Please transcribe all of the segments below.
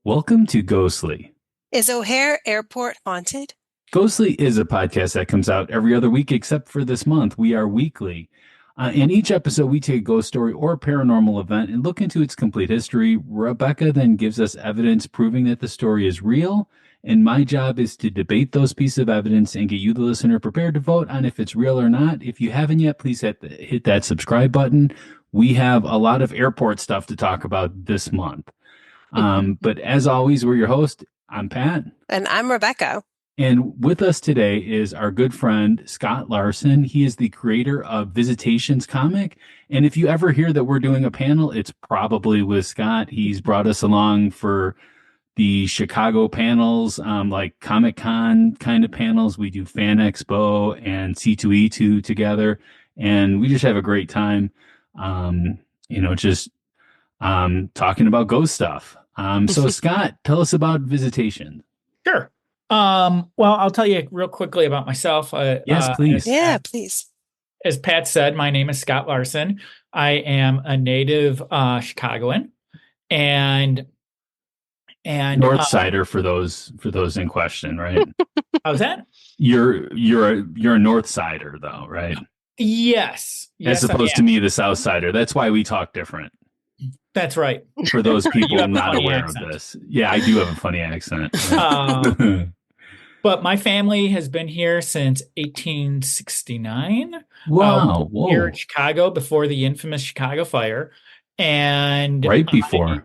Welcome to Ghostly. Is O'Hare Airport haunted? Ghostly is a podcast that comes out every other week except for this month. We are weekly. In each episode, we take a ghost story or a paranormal event and look into its complete history. Rebecca then gives us evidence proving that the story is real, and my job is to debate those pieces of evidence and get you, the listener, prepared to vote on if it's real or not. If you haven't yet, please hit that subscribe button. We have a lot of airport stuff to talk about this month. But as always, we're your host. I'm Pat. And I'm Rebecca. And with us today is our good friend, Scott Larson. He is the creator of Visitations comic. And if you ever hear that we're doing a panel, it's probably with Scott. He's brought us along for the Chicago panels, like Comic-Con kind of panels. We do Fan Expo and C2E2 together. And we just have a great time, talking about ghost stuff. So Scott, tell us about Visitation. Sure. Well, I'll tell you real quickly about myself. Yes, please. Please. As Pat said, my name is Scott Larson. I am a native Chicagoan, and North Sider for those in question, right? How's that? You're a North Sider though, right? Yes. As opposed to me, the South Sider. That's why we talk different. That's right. For those people not aware accent. of this. Yeah, I do have a funny accent. But my family has been here since 1869. Wow. Here in Chicago before the infamous Chicago fire. And right before.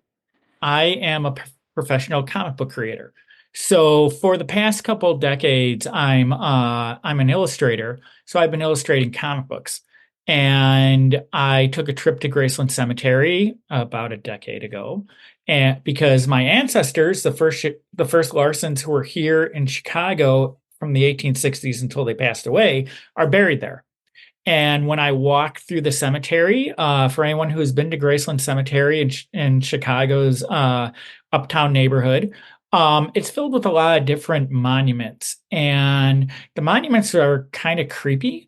I am a professional comic book creator. So for the past couple of decades, I'm an illustrator. So I've been illustrating comic books. And I took a trip to Graceland Cemetery about a decade ago, and because my ancestors, the first Larsons who were here in Chicago from the 1860s until they passed away, are buried there. And when I walk through the cemetery, for anyone who has been to Graceland Cemetery in Chicago's uptown neighborhood, it's filled with a lot of different monuments, and the monuments are kind of creepy.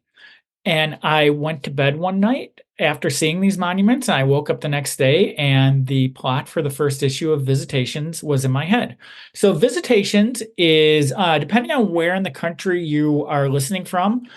And I went to bed one night after seeing these monuments, and I woke up the next day, and the plot for the first issue of Visitations was in my head. So Visitations is, depending on where in the country you are listening from,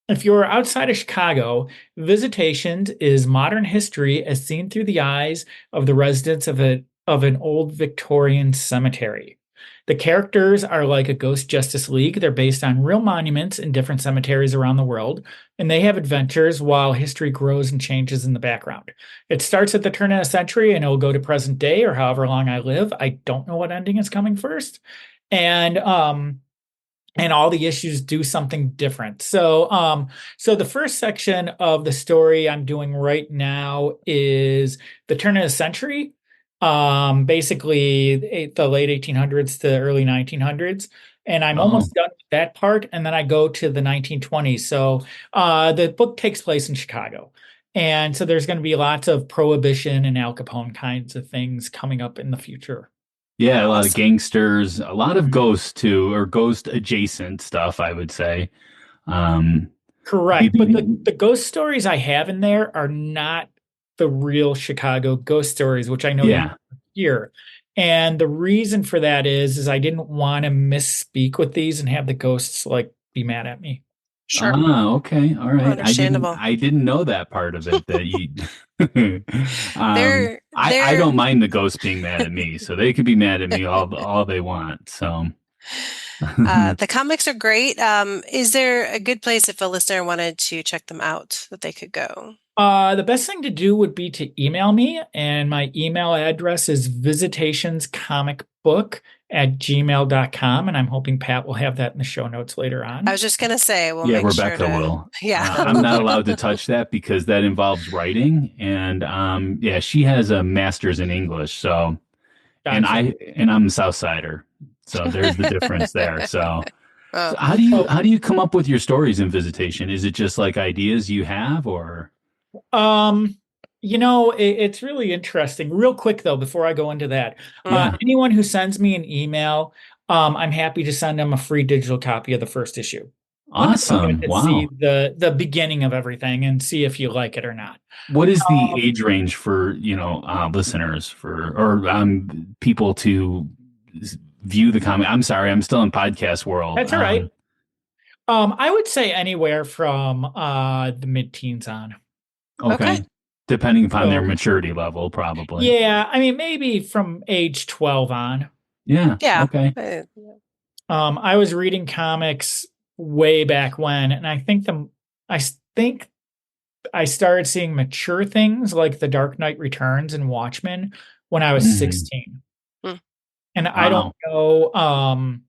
if you're outside of Chicago, Visitations is modern history as seen through the eyes of the residents of an old Victorian cemetery. The characters are like a Ghost Justice League. They're based on real monuments in different cemeteries around the world, and they have adventures while history grows and changes in the background. It starts at the turn of the century, and it'll go to present day or however long I live. I don't know what ending is coming first. And all the issues do something different. So the first section of the story I'm doing right now is the turn of the century. Basically the late 1800s to early 1900s. And I'm almost done with that part. And then I go to the 1920s. So the book takes place in Chicago. And so there's going to be lots of Prohibition and Al Capone kinds of things coming up in the future. Yeah, a lot of gangsters, a lot of ghosts too, or ghost adjacent stuff, I would say. Correct. But the ghost stories I have in there are not the real Chicago ghost stories, which I know you hear. And the reason for that is I didn't want to misspeak with these and have the ghosts be mad at me. Sure. Okay. All right. Understandable. I didn't know that part of it that you I don't mind the ghosts being mad at me, so they could be mad at me all they want. So the comics are great. Is there a good place if a listener wanted to check them out that they could go? The best thing to do would be to email me, and my email address is visitationscomicbook@gmail.com, and I'm hoping Pat will have that in the show notes later on. I was just going to say, Rebecca will. Yeah. I'm not allowed to touch that because that involves writing, and she has a master's in English, so Gotcha. and I'm a South Sider, so there's the difference there. So how do you come up with your stories in Visitation? Is it just like ideas you have, or? It's really interesting. Real quick though, before I go into that, anyone who sends me an email, I'm happy to send them a free digital copy of the first issue. Wonderful. Get Awesome. to see Wow. the beginning of everything and see if you like it or not. What is the Um, age range for, listeners or people to view the comic? I'm sorry, I'm still in podcast world. that's all right. I would say anywhere from the mid-teens on. Okay. Okay. Depending upon their So maturity level, probably. yeah, I mean maybe from age 12 on. Yeah. Yeah. Okay. I was reading comics way back when, and I think I started seeing mature things like The Dark Knight Returns and Watchmen when I was Hmm. 16. Hmm. And I don't Wow. know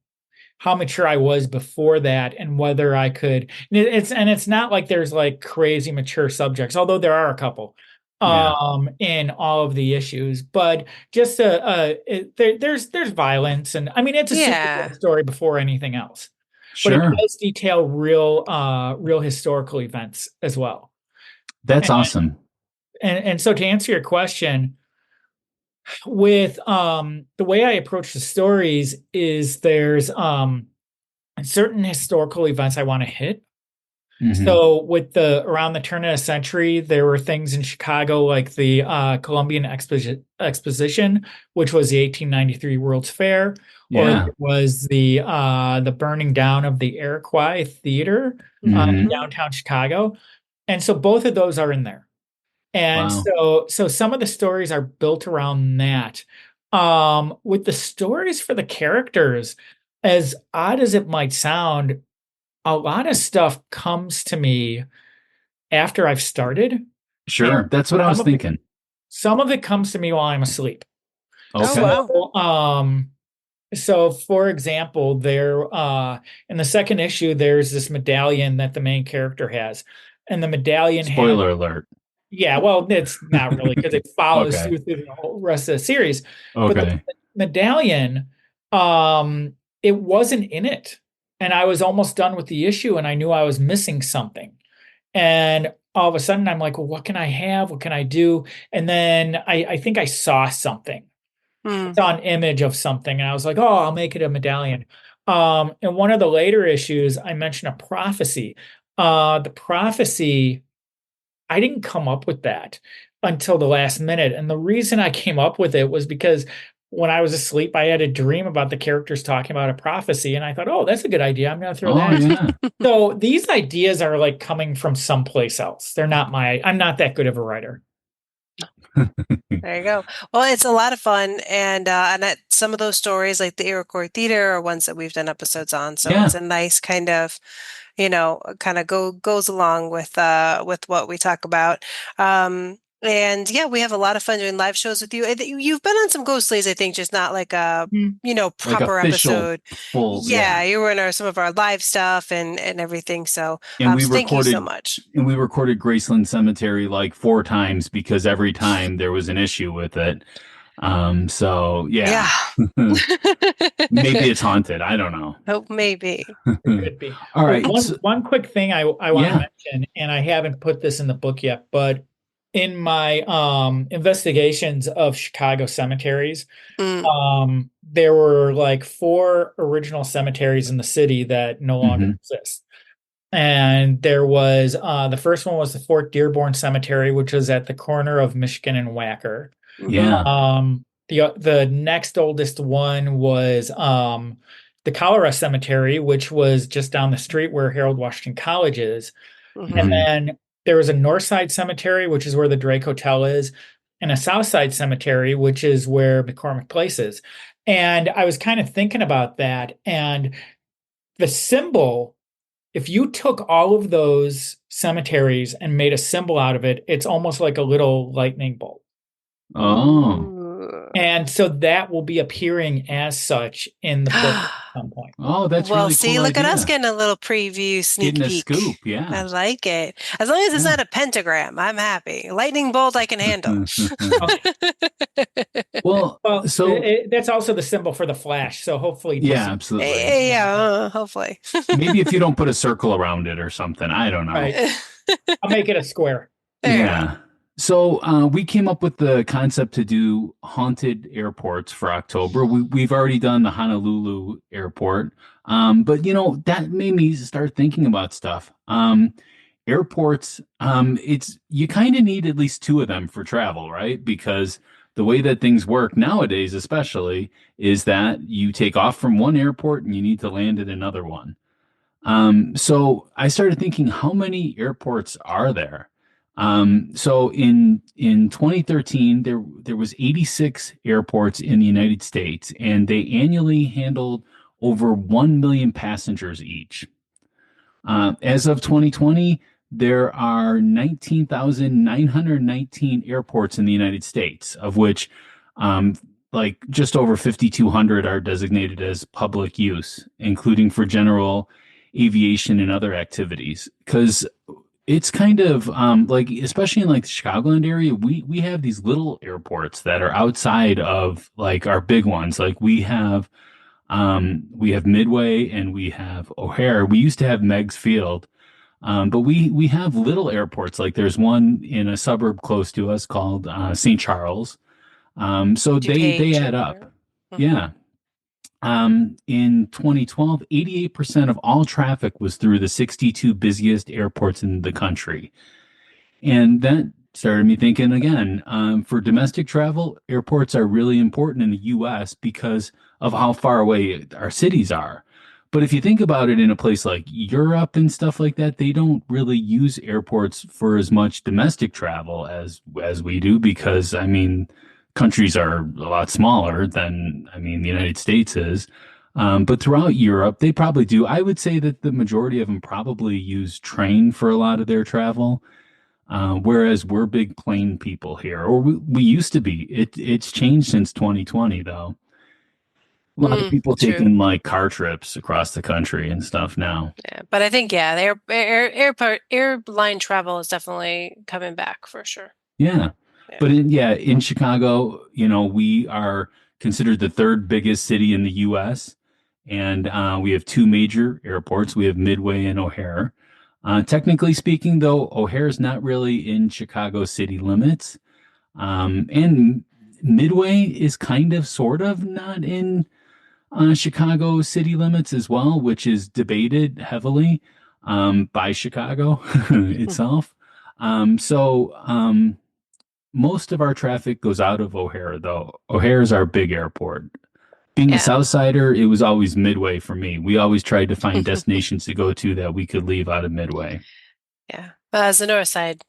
how mature I was before that and whether I could it's not like there's like crazy mature subjects, although there are a couple Yeah. in all of the issues, but just there's violence, and I mean it's a superhero Yeah. story before anything else, but it Sure. does detail real historical events as well. That's And awesome. so to answer your question, with the way I approach the stories is there's certain historical events I want to hit. Hmm. So with the around the turn of the century, there were things in Chicago like the Columbian Exposition, which was the 1893 World's Fair, or Yeah. there was the burning down of the Iroquois Theater in Hmm. Hmm. downtown Chicago. And so both of those are in there. And Wow. so some of the stories are built around that. With the stories for the characters, as odd as it might sound, a lot of stuff comes to me after I've started, and Sure. That's what I some was of it thinking. some of it comes to me while I'm asleep. Oh, Okay. wow. So for example, there in the second issue, there's this medallion that the main character has, and the medallion has Spoiler alert. yeah, well, it's not really because it follows Okay. through the whole rest of the series. But the Okay. medallion, it wasn't in it. And I was almost done with the issue and I knew I was missing something. And all of a sudden I'm like, well, what can I have? What can I do? And then I think I saw something. I Hmm. saw an image of something and I was like, oh, I'll make it a medallion. In one of the later issues, I mentioned a prophecy. The prophecy I didn't come up with that until the last minute. And the reason I came up with it was because when I was asleep, I had a dream about the characters talking about a prophecy. And I thought, oh, that's a good idea. I'm going to throw Oh, that in. yeah. So these ideas are like coming from someplace else. I'm not that good of a writer. There you go. Well, it's a lot of fun, and some of those stories, like the Iroquois Theater, are ones that we've done episodes on. So it's Yeah. a nice kind of, kind of goes along with what we talk about. And yeah, we have a lot of fun doing live shows with you. You've been on some Ghostlies, I think, just not like a Hmm. Like proper official episode. full, Yeah, yeah. you were in some of our live stuff and everything. So And we so thank you so recorded much. and we recorded Graceland Cemetery like 4 times because every time there was an issue with it. So Yeah. yeah. Maybe it's haunted. I don't know. Oh, maybe. It could be. All Oh, right. So, one quick thing I want to yeah. mention, and I haven't put this in the book yet, but in my investigations of Chicago cemeteries, Mm, there were like four original cemeteries in the city that no longer Hmm. exist. And there was the first one was the Fort Dearborn Cemetery, which was at the corner of Michigan and Wacker. hmm. Yeah. The next oldest one was the Cholera Cemetery, which was just down the street where Harold Washington College is. And Hmm. Hmm. then there was a North Side Cemetery, which is where the Drake Hotel is, and a South Side Cemetery, which is where McCormick Place is. And I was kind of thinking about that. And the symbol, if you took all of those cemeteries and made a symbol out of it, it's almost like a little lightning bolt. Oh. Ooh. And so that will be appearing as such in the book at some point. Oh, that's Well, really see, cool look at us idea. getting a little preview, sneak Getting a peek. scoop. I Yeah. like it. As long as it's Yeah. not a pentagram, I'm happy. Lightning bolt, I can handle. Okay. Well, Well, so that's also the symbol for the Flash. So hopefully we'll yeah, see. absolutely. Yeah, hopefully. Maybe if you don't put a circle around it or something. I don't know. Right. I'll make it a square. There you Yeah. So we came up with the concept to do haunted airports for October. We've already done the Honolulu airport, but that made me start thinking about stuff. Airports, it's you kind of need at least two of them for travel, right? Because the way that things work nowadays, especially, is that you take off from one airport and you need to land at another one. So I started thinking, how many airports are there? So in 2013, there was 86 airports in the United States, and they annually handled over 1 million passengers each. As of 2020, there are 19,919 airports in the United States, of which um, like just over 5,200 are designated as public use, including for general aviation and other activities. Because it's kind of like, especially in like the Chicagoland area, we have these little airports that are outside of like our big ones. Like we have Midway and we have O'Hare. We used to have Meigs Field, but we have little airports. Like there's one in a suburb close to us called St. Charles. So they DuPage add and up. mhm. Yeah. In 2012, 88% of all traffic was through the 62 busiest airports in the country. And that started me thinking again, for domestic travel, airports are really important in the US because of how far away our cities are. But if you think about it in a place like Europe and stuff like that, they don't really use airports for as much domestic travel as we do because I mean, countries are a lot smaller than the United States is. But throughout Europe, they probably do. I would say that the majority of them probably use train for a lot of their travel. Whereas we're big plane people here, or we used to be. It's changed since 2020, though. A lot of people True. taking like car trips across the country and stuff now. Yeah, but I think the airline travel is definitely coming back for sure. Yeah. Yeah. But in Chicago, we are considered the third biggest city in the US. And we have two major airports. We have Midway and O'Hare. Technically speaking, though, O'Hare is not really in Chicago city limits. And Midway is kind of sort of not in Chicago city limits as well, which is debated heavily by Chicago itself. So most of our traffic goes out of O'Hare, though. O'Hare is our big airport. Being a Yeah. South Sider, it was always Midway for me. We always tried to find destinations to go to that we could leave out of Midway. Yeah. But as the north side,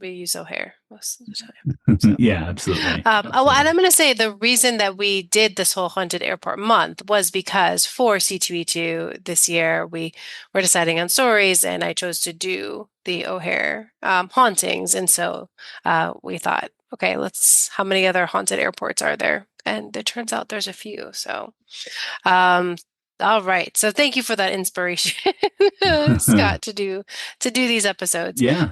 we use O'Hare most of the time. So, Yeah, absolutely. well, and Absolutely. I'm going to say the reason that we did this whole haunted airport month was because for C2E2 this year, we were deciding on stories, and I chose to do the O'Hare hauntings. And so we thought, okay, how many other haunted airports are there? And it turns out there's a few. So, um, all right. So thank you for that inspiration, Scott, to do these episodes. Yeah.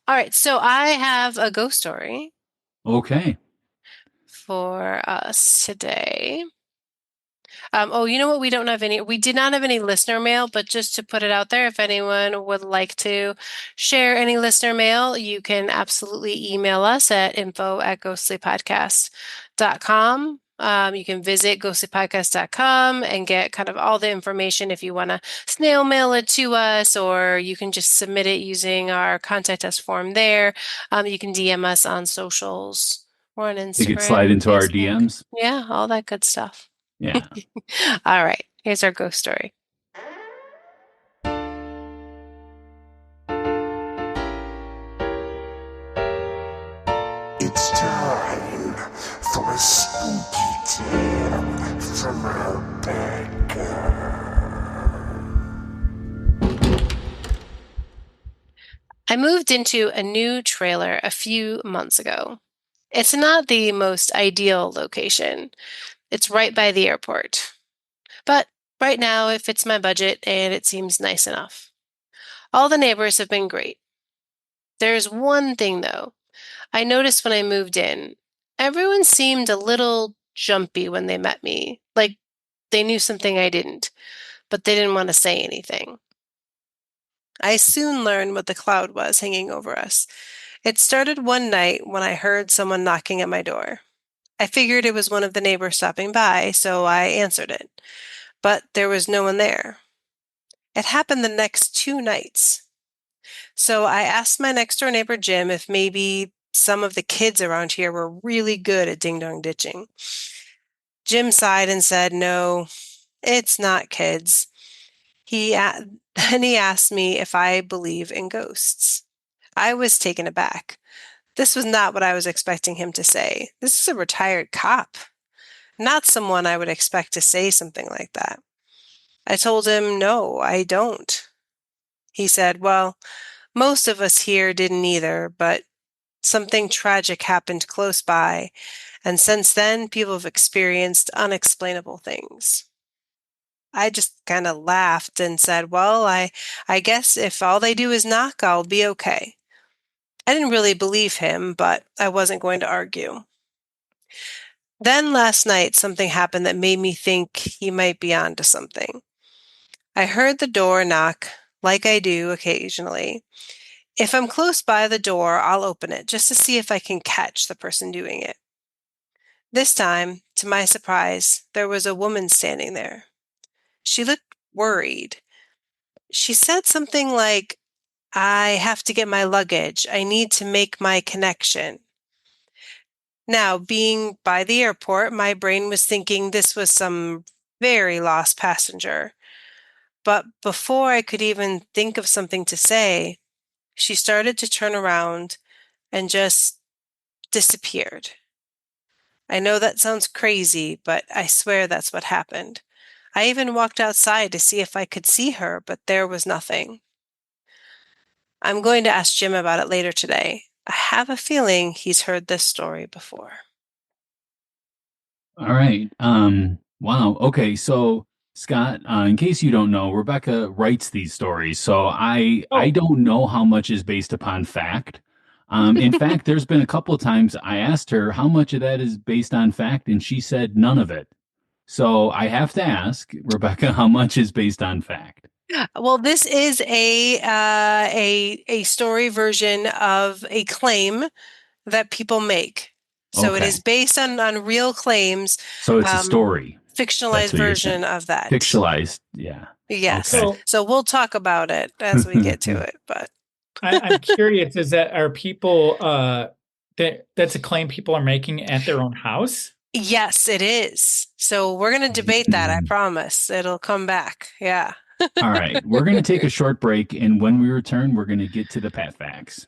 All right, so I have a ghost story Okay. for us today. Oh, you know what? We did not have any listener mail, but just to put it out there, if anyone would like to share any listener mail, you can absolutely email us at info@ghostlypodcast.com. You can visit ghostlypodcast.com and get kind of all the information if you want to snail mail it to us, or you can just submit it using our contact us form there. You can DM us on socials or on They could slide Instagram, into our Facebook. DMs. Yeah, all that good stuff. Yeah. All right, here's our ghost story. It's time for a spooky tale from Rebecca. I moved into a new trailer a few months ago. It's not the most ideal location. It's right by the airport. But right now, it fits my budget and it seems nice enough. All the neighbors have been great. There's one thing, though. I noticed when I moved in, everyone seemed a little jumpy when they met me, like they knew something I didn't, but they didn't want to say anything. I soon learned what the cloud was hanging over us. It started one night when I heard someone knocking at my door. I figured it was one of the neighbors stopping by, so I answered it. But there was no one there. It happened the next 2 nights. So I asked my next door neighbor Jim if maybe some of the kids around here were really good at ding dong ditching. Jim sighed and said, "No, it's not kids." Then he asked me if I believe in ghosts. I was taken aback. This was not what I was expecting him to say. This is a retired cop, not someone I would expect to say something like that. I told him, "No, I don't." He said, "Well, most of us here didn't either, but something tragic happened close by, and since then, people have experienced unexplainable things." I just kind of laughed and said, "Well, I guess if all they do is knock, I'll be okay." I didn't really believe him, but I wasn't going to argue. Then last night, something happened that made me think he might be onto something. I heard the door knock, like I do occasionally. If I'm close by the door, I'll open it just to see if I can catch the person doing it. This time, to my surprise, there was a woman standing there. She looked worried. She said something like, "I have to get my luggage. I need to make my connection." Now, being by the airport, my brain was thinking this was some very lost passenger. But before I could even think of something to say, she started to turn around and just disappeared. I know that sounds crazy, but I swear that's what happened. I even walked outside to see if I could see her, but there was nothing. I'm going to ask Jim about it later today. I have a feeling he's heard this story before. All right. Wow. Okay. So Scott, in case you don't know, Rebecca writes these stories. So I Oh, don't know how much is based upon fact. In fact, there's been a couple of times I asked her how much of that is based on fact, and she said none of it. So I have to ask Rebecca how much is based on fact. Well, this is a story version of a claim that people make. So it Okay. is based on real claims, So it's a um, story. That's fictionalized what you're saying. version of that. Pixelized. Yeah. Yes. Okay. so So we'll talk about it as we get to it. But I'm curious, is that are people that's a claim people are making at their own house? yes, it is. So we're going to debate that. I promise. It'll come back. Yeah. All right, we're going to take a short break, and when we return, we're going to get to the Pat Facts.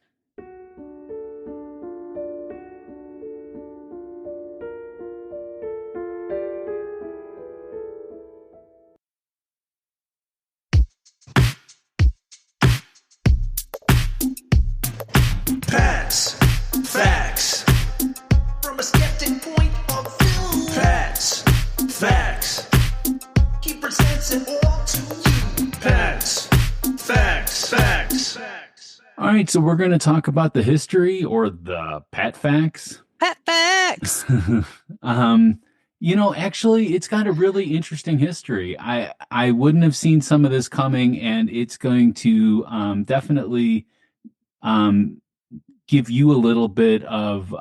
Pats, facts. From a skeptic point of view. Pats, facts. He presents it all to you. Pats, facts, facts. All right, so we're going to talk about the history or the Pat Facts. Pat facts. um, actually, it's got a really interesting history. I wouldn't have seen some of this coming, and it's going to definitely um, give you a little bit of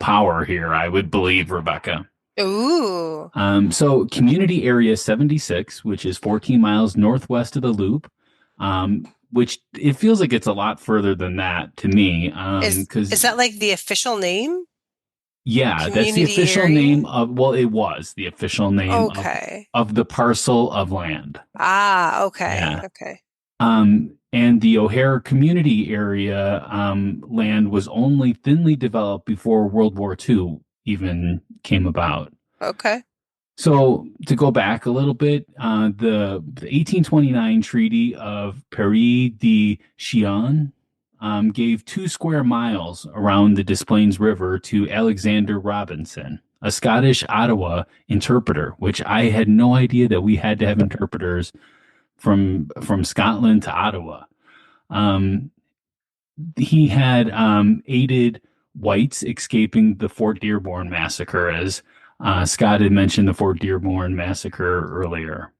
power here, I would believe, Rebecca. Ooh. So Community Area 76, which is 14 miles northwest of the Loop, which it feels like it's a lot further than that to me. Is that like the official name? Yeah, that's the Community official area? name of, well, it was the official name Okay. of the parcel of land. Ah, okay. Yeah. Okay. And the O'Hare community area land was only thinly developed before World War II even came about. Okay. So to go back a little bit, the 1829 Treaty of Paris de Chillon gave 2 square miles around the Des Plaines River to Alexander Robinson, a Scottish Ottawa interpreter, which I had no idea that we had to have interpreters from Scotland to Ottawa. Um, he had aided whites escaping the Fort Dearborn massacre, as Scott had mentioned the Fort Dearborn massacre earlier.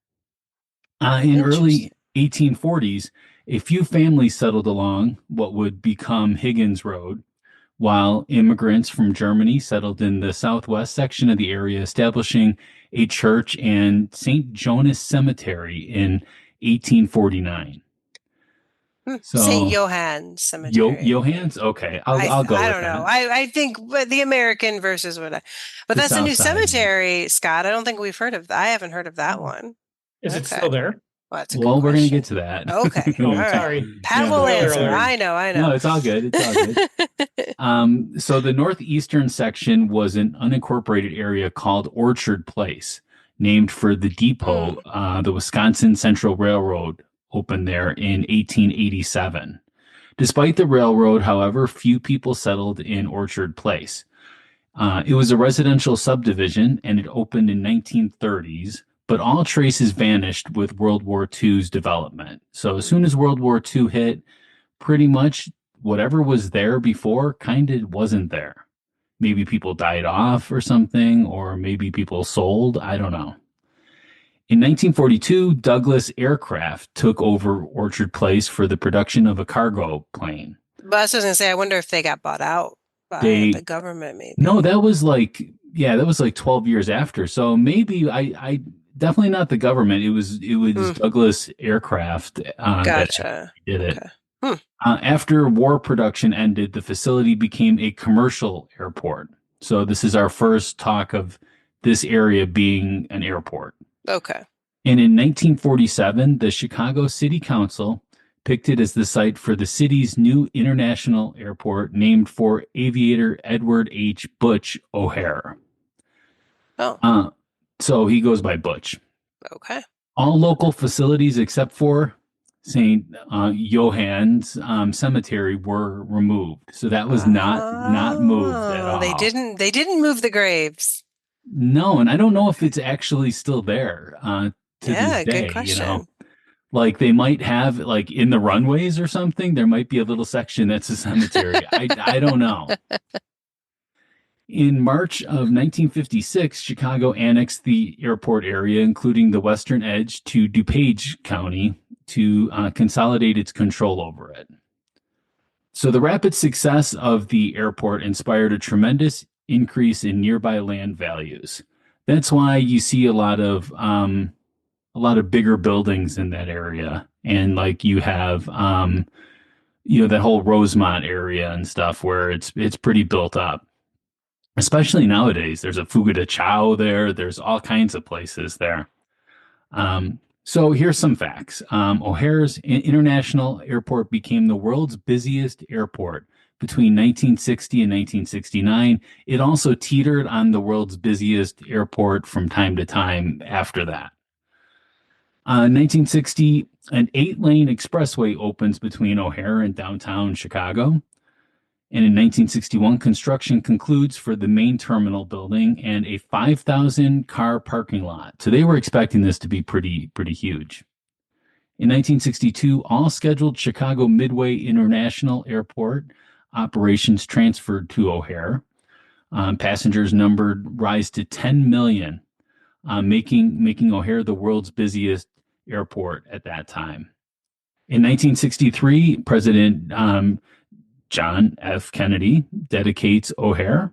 In Interesting. early 1840s, A few families settled along what would become Higgins Road, while immigrants from Germany settled in the southwest section of the area, establishing a church and St. Jonas Cemetery in 1849. St. So, Johann Cemetery. Johans? Okay, I'll go I with don't know. that. I think the American versus but The that's a south new side. cemetery, Scott. I don't think we've heard of I haven't heard of that one. Is it Okay. still there? Well, that's a good Well, we're going to get question. to that. Okay. All Oh, right. sorry. Pat Yeah. will Spoiler answer. alert. I know. No, it's all good. It's all good. So the northeastern section was an unincorporated area called Orchard Place, named for the depot, the Wisconsin Central Railroad opened there in 1887. Despite the railroad, however, few people settled in Orchard Place. It was a residential subdivision and it opened in 1930s, but all traces vanished with World War II's development. So as soon as World War II hit, pretty much whatever was there before kind of wasn't there. Maybe people died off or something, or maybe people sold. I don't know. In 1942, Douglas Aircraft took over Orchard Place for the production of a cargo plane. But I was just gonna say, I wonder if they got bought out by the They, government, no, maybe. that was like, yeah, that was like 12 years after. So maybe I definitely not the government. It was Hmm, Douglas Aircraft that gotcha. did it. Okay. Hmm. After war production ended, the facility became a commercial airport. So this is our first talk of this area being an airport. Okay. And in 1947, the Chicago City Council picked it as the site for the city's new international airport named for aviator Edward H. Butch O'Hare. Oh, Uh, so he goes by Butch. okay. All local facilities except for St. Johann's Cemetery were removed. So that was not moved at Oh, all. they didn't move the graves. No, and I don't know if it's actually still there to this Yeah, good day, you know. question. Like they might have like in the runways or something, there might be a little section that's a cemetery. I don't know. In March of 1956, Chicago annexed the airport area, including the western edge, to DuPage County to consolidate its control over it. So the rapid success of the airport inspired a tremendous increase in nearby land values. That's why you see a lot of bigger buildings in that area, and like you have that whole Rosemont area and stuff where it's pretty built up. Especially nowadays, there's a Fuga de Chao there. There's all kinds of places there. So here's some facts. O'Hare's International Airport became the world's busiest airport between 1960 and 1969. It also teetered on the world's busiest airport from time to time after that. 1960, an 8-lane expressway opens between O'Hare and downtown Chicago. And in 1961, construction concludes for the main terminal building and a 5,000 car parking lot. So they were expecting this to be pretty huge. In 1962, all scheduled Chicago Midway International Airport operations transferred to O'Hare. Passengers numbered rise to 10 million, making O'Hare the world's busiest airport at that time. In 1963, President John F. Kennedy dedicates O'Hare.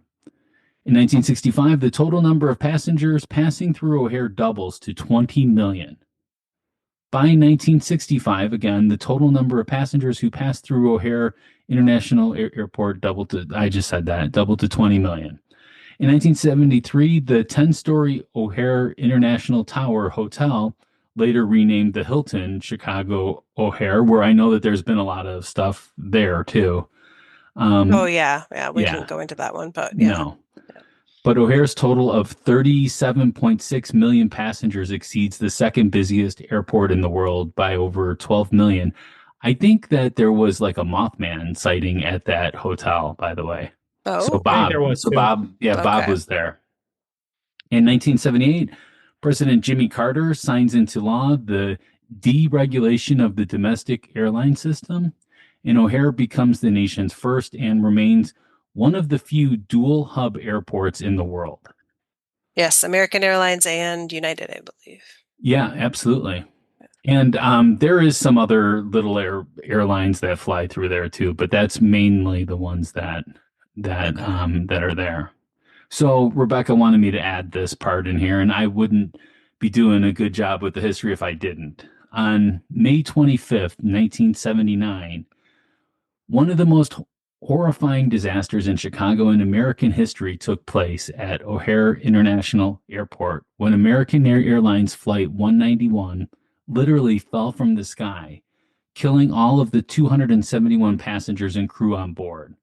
In 1965, the total number of passengers passing through O'Hare doubles to 20 million. By 1965, again, the total number of passengers who passed through O'Hare International Airport doubled to 20 million. In 1973, the 10-story O'Hare International Tower Hotel, later renamed the Hilton Chicago O'Hare, where I know that there's been a lot of stuff there too. Oh yeah, we Yeah, didn't go into that one, but yeah. no. But O'Hare's total of 37.6 million passengers exceeds the second busiest airport in the world by over 12 million. I think that there was like a Mothman sighting at that hotel, by the way. So Oh, I think there was too. Bob okay. was there. In 1978, President Jimmy Carter signs into law the deregulation of the domestic airline system, and O'Hare becomes the nation's first and remains one of the few dual hub airports in the world. Yes, American Airlines and United, I believe. Yeah, absolutely. And there is some other little airlines that fly through there too, but that's mainly the ones Okay. that are there. So Rebecca wanted me to add this part in here, and I wouldn't be doing a good job with the history if I didn't. On May 25th, 1979, one of the most horrifying disasters in Chicago in American history took place at O'Hare International Airport when American Airlines Flight 191 literally fell from the sky, killing all of the 271 passengers and crew on board.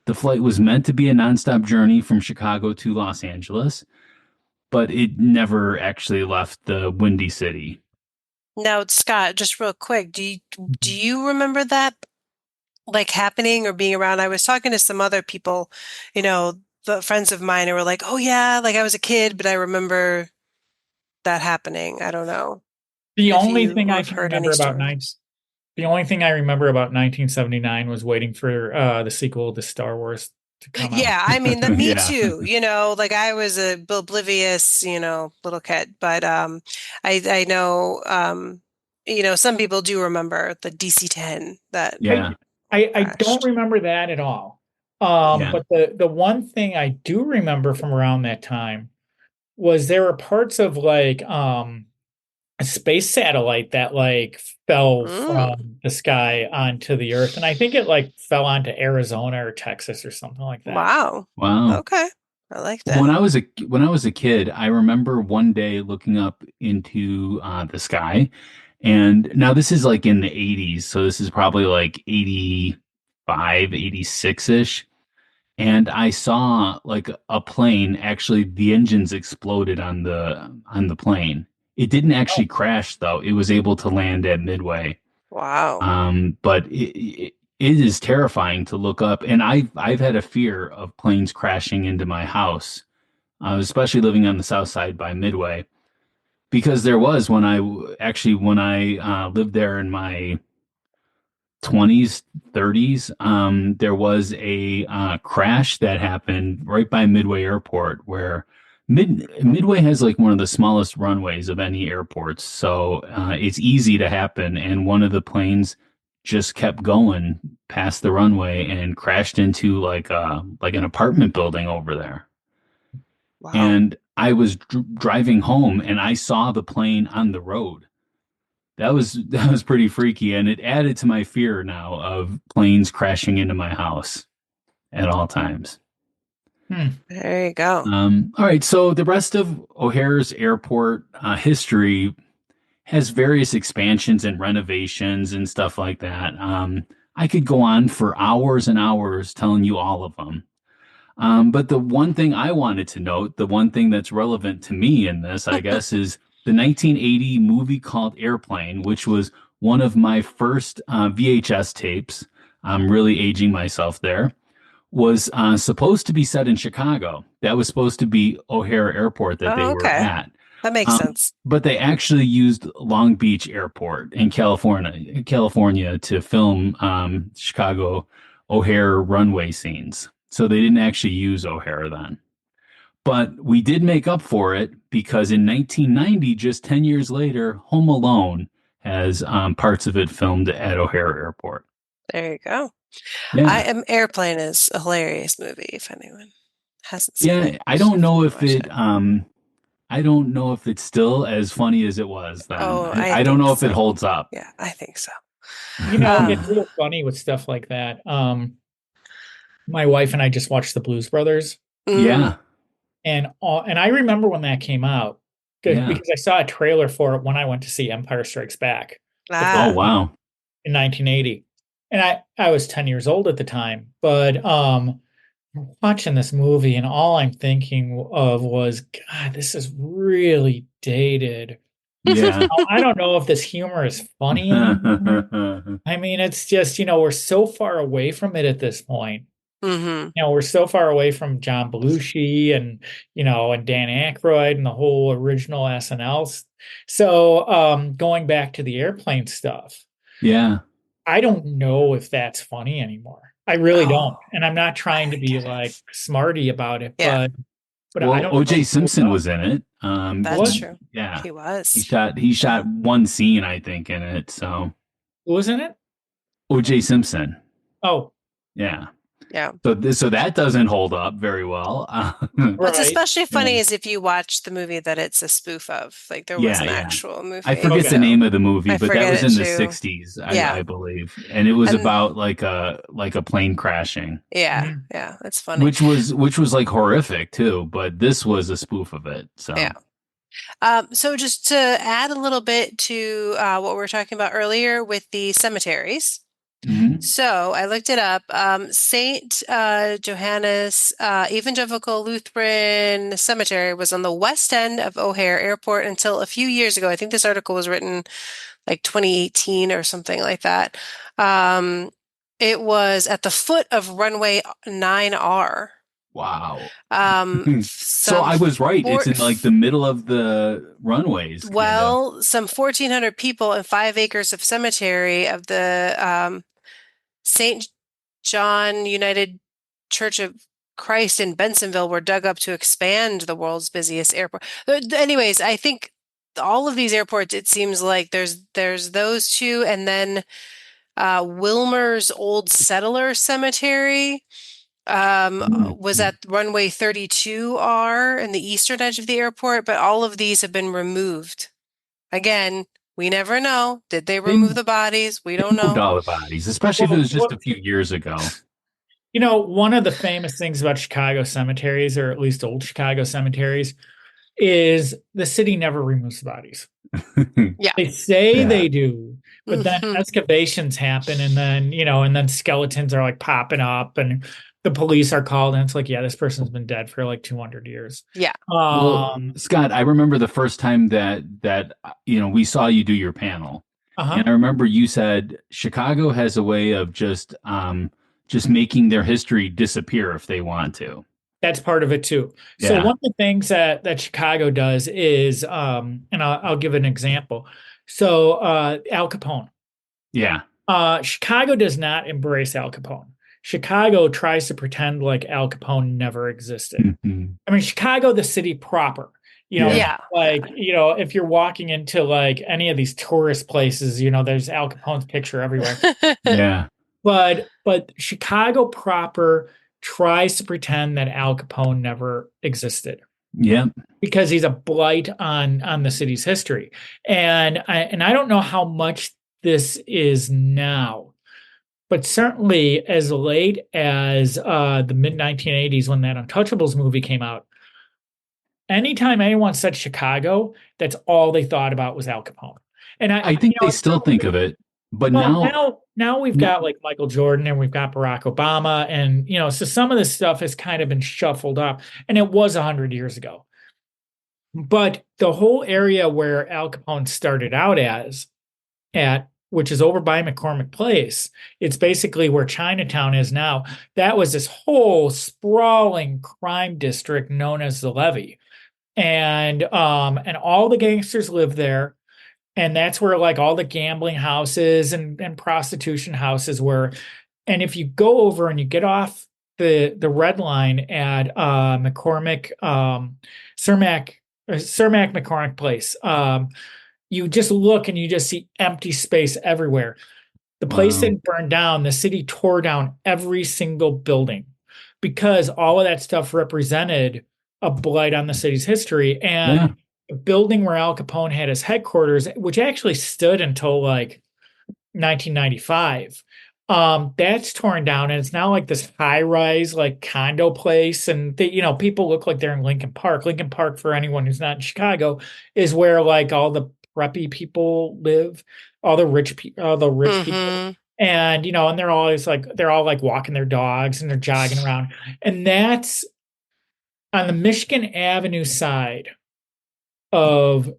The flight was meant to be a nonstop journey from Chicago to Los Angeles, but it never actually left the Windy City. Now, Scott, just real quick, do you remember that like happening or being around? I was talking to some other people, the friends of mine who were like, "Oh yeah, like I was a kid, but I remember that happening." I don't know The if only you thing I have can heard any remember about stories. nights. The only thing I remember about 1979 was waiting for the sequel to Star Wars to come out. Yeah, I mean, me Yeah. too. Like I was a oblivious, little kid, but I know, some people do remember the DC-10 that I, Yeah. I don't crashed. remember that at all. Yeah. But the one thing I do remember from around that time was there were parts of like a space satellite that like fell Mm, from the sky onto the earth, and I think it like fell onto Arizona or Texas or something like that. wow. Wow. Okay. I like Well, that. when I was a kid, I remember one day looking up into the sky, and now this is like in the 80s, so this is probably like 85, 86-ish, and I saw like a plane, actually the engines exploded on the plane. It didn't Oh, actually crash though. It was able to land at Midway. Wow. But it is terrifying to look up, and I've had a fear of planes crashing into my house, especially living on the south side by Midway, because there was when I lived there in my 20s, 30s, there was a crash that happened right by Midway Airport where Midway has like one of the smallest runways of any airports, so it's easy to happen. And one of the planes just kept going past the runway and crashed into like an apartment building over there. Wow. And I was driving home and I saw the plane on the road. That was pretty freaky, and it added to my fear now of planes crashing into my house at all times. hmm. There you go. All right, so the rest of O'Hare's airport history has various expansions and renovations and stuff like that. I could go on for hours and hours telling you all of them. But the one thing I wanted to note, the one thing that's relevant to me in this, I guess, is the 1980 movie called Airplane, which was one of my first VHS tapes. I'm really aging myself there. Was supposed to be set in Chicago. That was supposed to be O'Hare Airport that they Oh, were okay. at. That makes Um, sense. but they actually used Long Beach Airport in California to film Chicago O'Hare runway scenes. So they didn't actually use O'Hare then. But we did make up for it because in 1990, just 10 years later, Home Alone has parts of it filmed at O'Hare Airport. There you go. I Yeah. am Airplane is a hilarious movie if anyone hasn't seen Yeah. it. You should watch it. I don't know if it's still as funny as it was then. Oh, I I don't think know if it so. holds up. Yeah, I think so. It's Uh, real funny with stuff like that. My wife and I just watched The Blues Brothers, mm, Yeah. and I remember when that came out Yeah. because I saw a trailer for it when I went to see Empire Strikes Back the first Oh, ah, time wow. in 1980, and I was 10 years old at the time, but watching this movie and all I'm thinking of was, God, this is really dated. Yeah. I don't know if this humor is funny anymore. I mean, it's just, we're so far away from it at this point. hmm We're so far away from John Belushi and Dan Aykroyd and the whole original SNL. So, going back to the airplane stuff, Yeah. I don't know if that's funny anymore. I really Oh, don't. And I'm not trying to I be get like it. smarty about it, Yeah. but but I Well, don't know if O.J. it holds Simpson up. was in it. That's What? true. Yeah, He he was. shot one scene, I think, in it. So Who was in it? O.J. Simpson. Oh, Yeah. Yeah. So that doesn't hold up very well. What's right. especially funny Yeah. is if you watch the movie that it's a spoof of. Like there was Yeah, an yeah. actual I movie. forget the Okay. So name of the movie, I but that forget was it in the too. 60s, Yeah. I believe. And it was And about like a plane crashing, yeah, Mhm. yeah, it's funny. which was like horrific too, but this was a spoof of it. Yeah. So, So just to add a little bit to what we were talking about earlier with the cemeteries. mhm. So I looked it up. Saint Johannes Evangelical Lutheran Cemetery was on the west end of O'Hare Airport until a few years ago. I think this article was written like 2018 or something like that. Um, it was at the foot of runway 9R. Wow. So Some I was right. four, It's in like the middle of the runways, kind of. well, some 1,400 people and 5 acres of cemetery of the St. John United Church of Christ in Bensonville were dug up to expand the world's busiest airport. Anyways, I think all of these airports, it seems like there's those two, and then Wilmer's Old Settler Cemetery was Mm. at runway 32R in the eastern edge of the airport, but all of these have been removed. Again, we never know. Did they They remove the bodies? We don't moved know. all the bodies, especially if it Well, was just a few years ago. one of the famous things about Chicago cemeteries, or at least old Chicago cemeteries, is the city never removes the bodies. Yeah. They say Yeah. they do, but then Mhm. excavations happen, and then skeletons are like popping up, and the police are called, and it's like, yeah, this person's been dead for like 200 years. Yeah. Well, Um, Scott, I remember the first time that we saw you do your panel, uh-huh. and I remember you said Chicago has a way of just making their history disappear if they want to. That's part of it too. So Yeah, one of the things that Chicago does is, and I'll give an example. So Al Capone. yeah. Chicago does not embrace Al Capone. Chicago tries to pretend like Al Capone never existed. Mhm. I mean, Chicago, the city proper, Yeah. Yeah. if you're walking into like any of these tourist places, there's Al Capone's picture everywhere. Yeah. But Chicago proper tries to pretend that Al Capone never existed Yeah. because he's a blight on the city's history. And I don't know how much this is now, but certainly as late as the mid 1980s when that Untouchables movie came out, anytime anyone said Chicago, that's all they thought about was Al Capone. And I think they still think of it, but well, now, now we've no, got like Michael Jordan and we've got Barack Obama, and so some of this stuff has kind of been shuffled up, and it was 100 years ago. But the whole area where Al Capone started out at which is over by McCormick Place, it's basically where Chinatown is now. That was this whole sprawling crime district known as the Levee, and all the gangsters lived there. And that's where like all the gambling houses and prostitution houses were. And if you go over and you get off the red line at McCormick Cermak McCormick Place, you just look and you just see empty space everywhere. The place wow. didn't burn down. The city tore down every single building because all of that stuff represented a blight on the city's history. Yeah. And the building where Al Capone had his headquarters, which actually stood until like 1995, that's torn down, and it's now like this high-rise like condo place. And people look like they're in Lincoln Park. Lincoln Park, for anyone who's not in Chicago, is where like all the preppy people live, all the rich people. Hmm. And they're all like walking their dogs and they're jogging around. And that's on the Michigan Avenue side of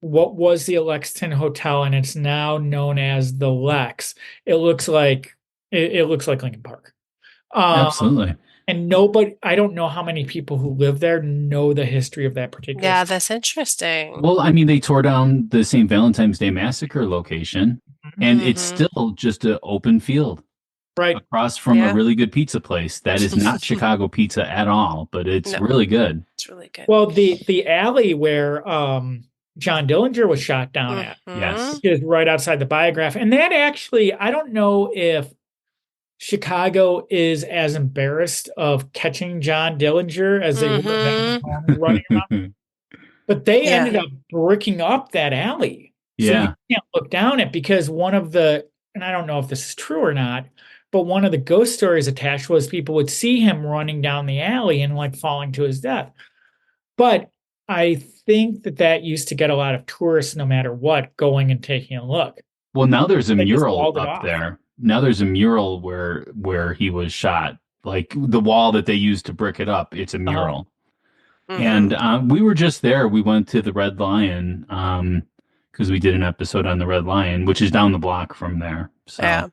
what was the Lexington Hotel, and it's now known as the Lex. It looks like Lincoln Park. Absolutely. And I don't know how many people who live there know the history of that particular Yeah, city. that's interesting. Well, I mean, they tore down the St. Valentine's Day Massacre location, and it's Hmm. still just an open field. Right. across from a Yeah. really good pizza place. That is not Chicago pizza at all, but it's No. really good. It's really good. Well, the alley where John Dillinger was shot down at Yes. is right outside the Biograph. And that actually, I don't know if Chicago is as embarrassed of catching John Dillinger as they were of Mhm. him running around. But they Yeah. ended up bricking up that alley. So you Yeah. can't look down it because one of the, and I don't know if this is true or not, but one of the ghost stories attached was people would see him running down the alley and like falling to his death. But I think that used to get a lot of tourists, no matter what, going and taking a look. Well, now there's a They just mural walled it up off. there. Now there's a mural where he was shot. Like the wall that they used to brick it up, it's a mural. And we were just there. We went to the Red Lion because we did an episode on the Red Lion, which is down the block from there. So Yeah.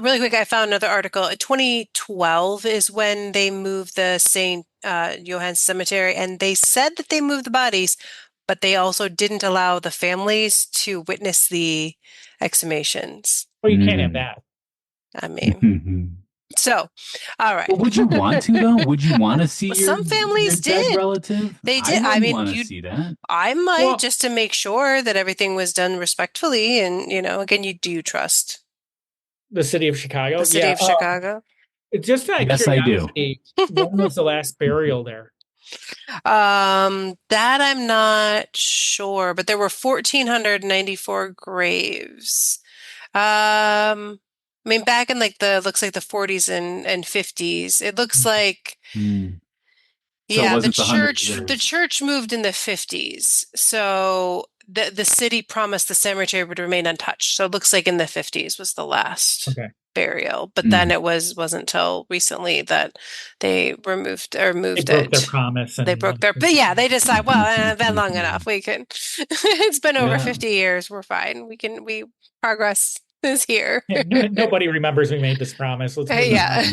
Really quick, I found another article. 2012 is when they moved the St. Johann Cemetery, and they said that they moved the bodies, but they also didn't allow the families to witness the exhumations. Well, you can't have that. I mean, so, all right. Well, would you want to though? Would you want to see Well, your some families dead did. relative? They I did. I wouldn't mean, want to see that. I might Well- just to make sure that everything was done respectfully, and again, you do trust The city of Chicago? the city Yeah. of Chicago. Just out of Yes, I do. curiosity, when was the last burial there? That I'm not sure, but there were 1,494 graves. I mean, back in like looks like the 40s and 50s. It looks like, Hmm. So it yeah, the wasn't the 100 the years. church moved in the 50s. So the city promised the cemetery would remain untouched. So it looks like in the 50s was the last Okay. burial, but then it wasn't until recently that they removed or They moved broke their it. promise. They broke their, but yeah, they decide, well, been long enough. We can, it's been over Yeah. 50 years. We're fine. Progress is here. Nobody remembers we made this promise. Let's move, Yeah.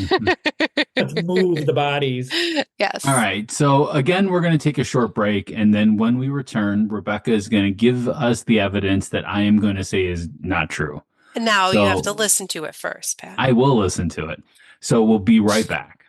let's move the bodies. Yes. All right. So again, we're going to take a short break, and then when we return, Rebecca is going to give us the evidence that I am going to say is not true. And now you have to So- listen to it first, Pat. I will listen to it. So we'll be right back.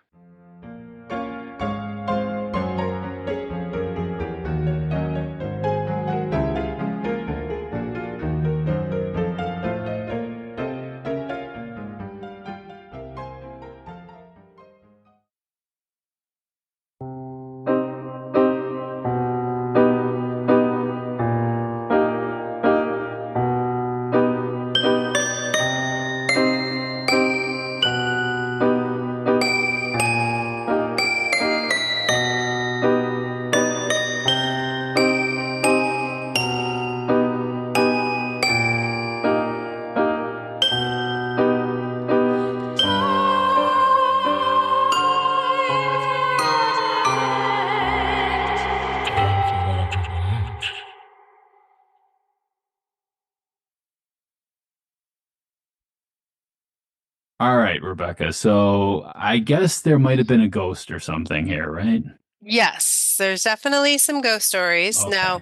All right, Rebecca. So I guess there might have been a ghost or something here, right? Yes, there's definitely some ghost stories. Okay. Now,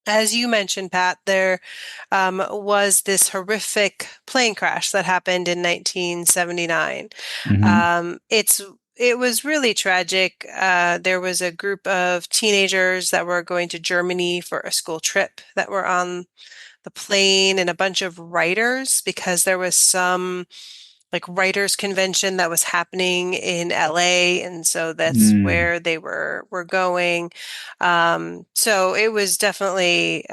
as you mentioned, Pat, there was this horrific plane crash that happened in 1979. Mhm. It was really tragic. There was a group of teenagers that were going to Germany for a school trip that were on the plane, and a bunch of writers, because there was some like writers convention that was happening in LA, and so that's where they were going. So it was definitely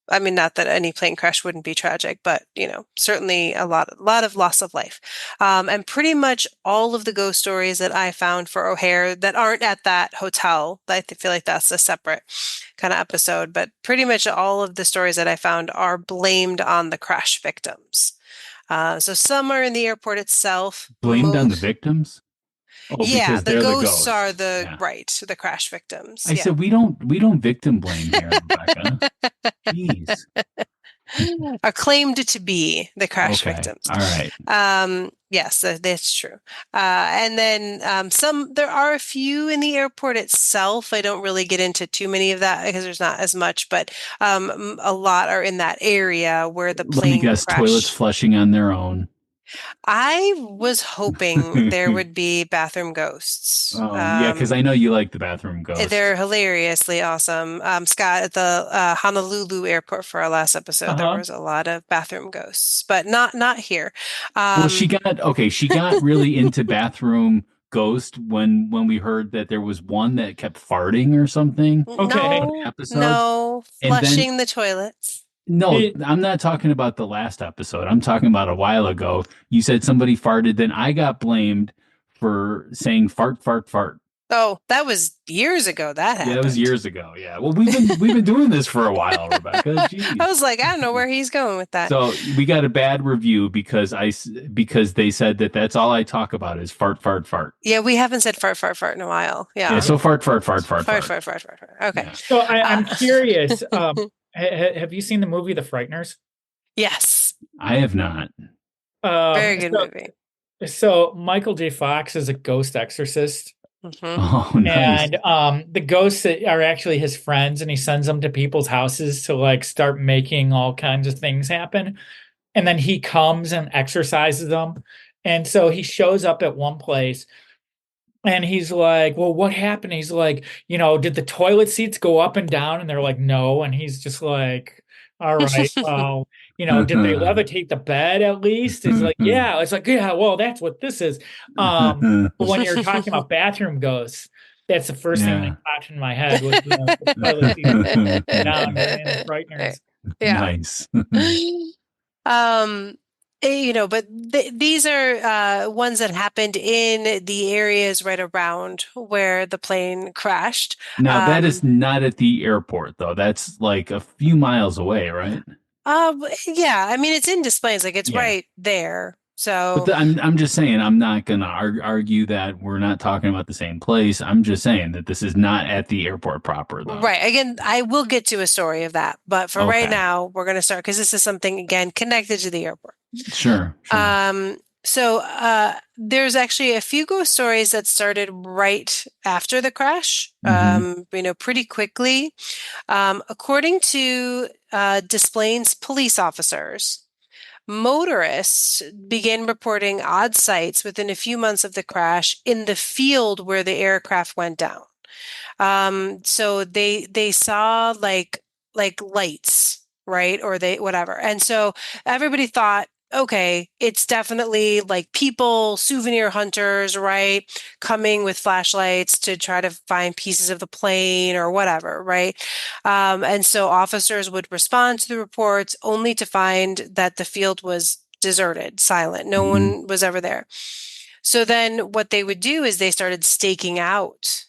I mean, not that any plane crash wouldn't be tragic, but certainly a lot of loss of life. And pretty much all of the ghost stories that I found for O'Hare that aren't at that hotel, I feel like that's a separate kind of episode, but pretty much all of the stories that I found are blamed on the crash victims. So some are in the airport itself. Blamed on the victims? Oh, Yeah, because the they're the ghosts are ghosts. the Yeah. right, the crash victims. I Yeah. said we don't victim blame here, Rebecca. Jeez. Are claimed to be the crash Okay. victims. All right. Yes, that's true. And then there are a few in the airport itself. I don't really get into too many of that because there's not as much, but a lot are in that area where the Let me plane guess, crashed. toilets flushing on their own. I was hoping there would be bathroom ghosts. Oh, yeah, because I know you like the bathroom ghost. They're hilariously awesome. Scott, at the Honolulu airport for our last episode, there Uh-huh. was a lot of bathroom ghosts, but not here. Well, Um, she got really into bathroom ghost when we heard that there was one that kept farting or something Okay. on the no, episodes. no, And then flushing the toilets. no, It- I'm not talking about the last episode. I'm talking about a while ago. You said somebody farted, then I got blamed for saying fart, fart, fart. Oh, that was years ago that Yeah, that was happened. years ago. Yeah. Well, we've been doing this for a while, Rebecca. I Jeez. was like, I don't know where he's going with that. So we got a bad review because they said that that's all I talk about is fart, fart, fart. Yeah, we haven't said fart, fart, fart in a while. Yeah. Yeah. So fart, fart, fart, fart, Fart, fart. fart, fart, fart, fart. Okay. Yeah. so I'm Uh, curious. Have you seen the movie The Frighteners? yes. I have not. Very good So, movie. so Michael J. Fox is a ghost exorcist. Hmm. Oh, nice. And the ghosts are actually his friends, and he sends them to people's houses to like start making all kinds of things happen. And then he comes and exorcises them. And so he shows up at one place and he's like, well, what happened? He's like, did the toilet seats go up and down? And they're like, no. And he's just like, all right, well, did they levitate the bed at least? It's like, yeah. It's like, yeah, well, that's what this is. But when you're talking about bathroom ghosts, that's the first thing that Yeah. popped in my head was the toilet seats down in the Frighteners. Yeah. Nice. Um, but these are ones that happened in the areas right around where the plane crashed. Now that is Um, not at the airport though. That's like a few miles away, right? yeah, I mean it's in Des Plaines, like it's Yeah. right there. But So I'm just saying I'm not gonna argue that we're not talking about the same place. I'm just saying that this is not at the airport proper though. right, again, I will get to a story of that, but for right Okay. now, we're going to start because this is something again connected to the airport. Sure. So there's actually a few ghost stories that started right after the crash, Mhm. pretty quickly. According to Des Plaines police officers, motorists began reporting odd sights within a few months of the crash in the field where the aircraft went down. So they saw like lights, right? Or they whatever. And so everybody thought, okay, it's definitely like people, souvenir hunters, right? Coming with flashlights to try to find pieces of the plane or whatever, right? And so officers would respond to the reports only to find that the field was deserted, silent. No Mhm. one was ever there. So then what they would do is they started staking out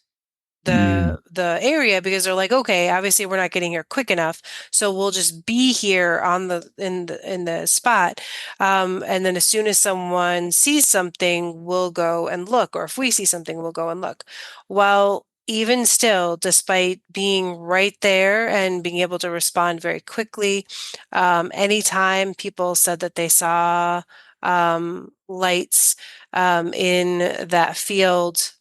Mm. the area because they're like, okay, obviously we're not getting here quick enough, so we'll just be here on the spot, and then as soon as someone sees something, we'll go and look, or if we see something, we'll go and look. Well, even still, despite being right there and being able to respond very quickly, anytime people said that they saw lights in that field.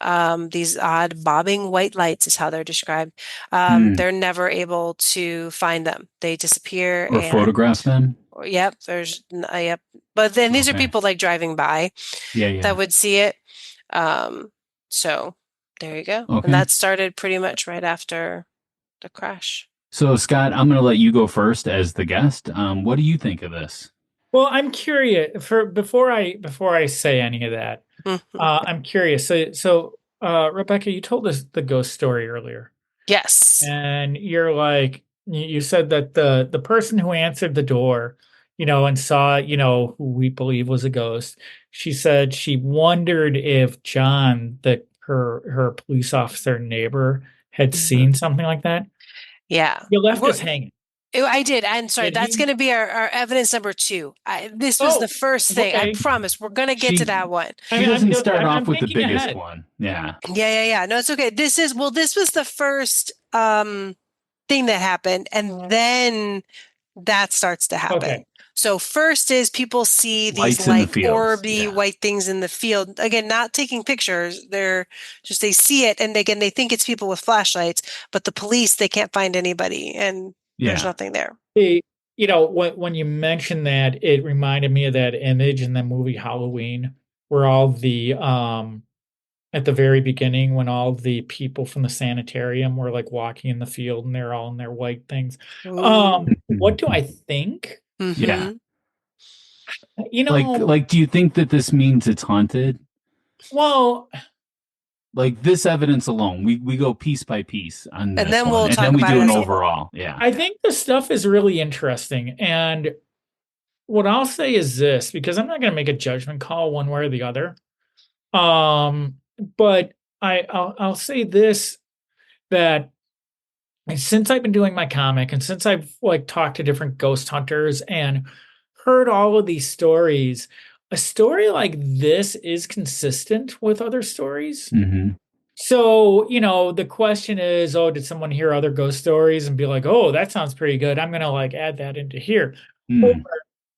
These odd bobbing white lights is how they're described. Mm. They're never able to find them. They disappear Or photograph them. yep, yep. But then these are Okay. people like driving by Yeah, that yeah. would see it. So there you go. And Okay. that started pretty much right after the crash. So Scott, I'm gonna let you go first as the guest. What do you think of this? Well, I'm curious before I say any of that. Mhm. I'm curious. So Rebecca, you told us the ghost story earlier, Yes. and you're like, you said that the person who answered the door, and saw, who we believe was a ghost, she said she wondered if John, her police officer neighbor, had Mhm. seen something like that. Yeah. You left us hanging. I did. I'm sorry. Did That's he? going to be our evidence number two. This was the Oh, first thing. I okay. promise we're going to get to She that one. I she mean, doesn't start off I'm with the thinking biggest ahead. one. Yeah. Yeah. No, it's okay. This was the first thing that happened, and then that starts to happen. Okay. So first is people see these Lights in the like fields. orby Yeah. white things in the field. Again, not taking pictures. They're just they see it, and they think it's people with flashlights, but the police they can't find anybody, and there's Yeah. nothing there. when you mentioned that, it reminded me of that image in the movie Halloween, where all the at the very beginning, when all the people from the sanitarium were like walking in the field and they're all in their white things. Ooh. What do I think? Yeah. Mm-hmm. Like, do you think that this means it's haunted? Well, Like this evidence alone, we go piece by piece on And this then one, we'll and talk then we about do it an as a whole. overall. Yeah. I think the stuff is really interesting. And what I'll say is this, because I'm not going to make a judgment call one way or the other. But I'll say this, that since I've been doing my comic and since I've like talked to different ghost hunters and heard all of these stories, a story like this is consistent with other stories. Hmm. So, the question is, oh, did someone hear other ghost stories and be like, oh, that sounds pretty good, I'm gonna like add that into here? Or Mm.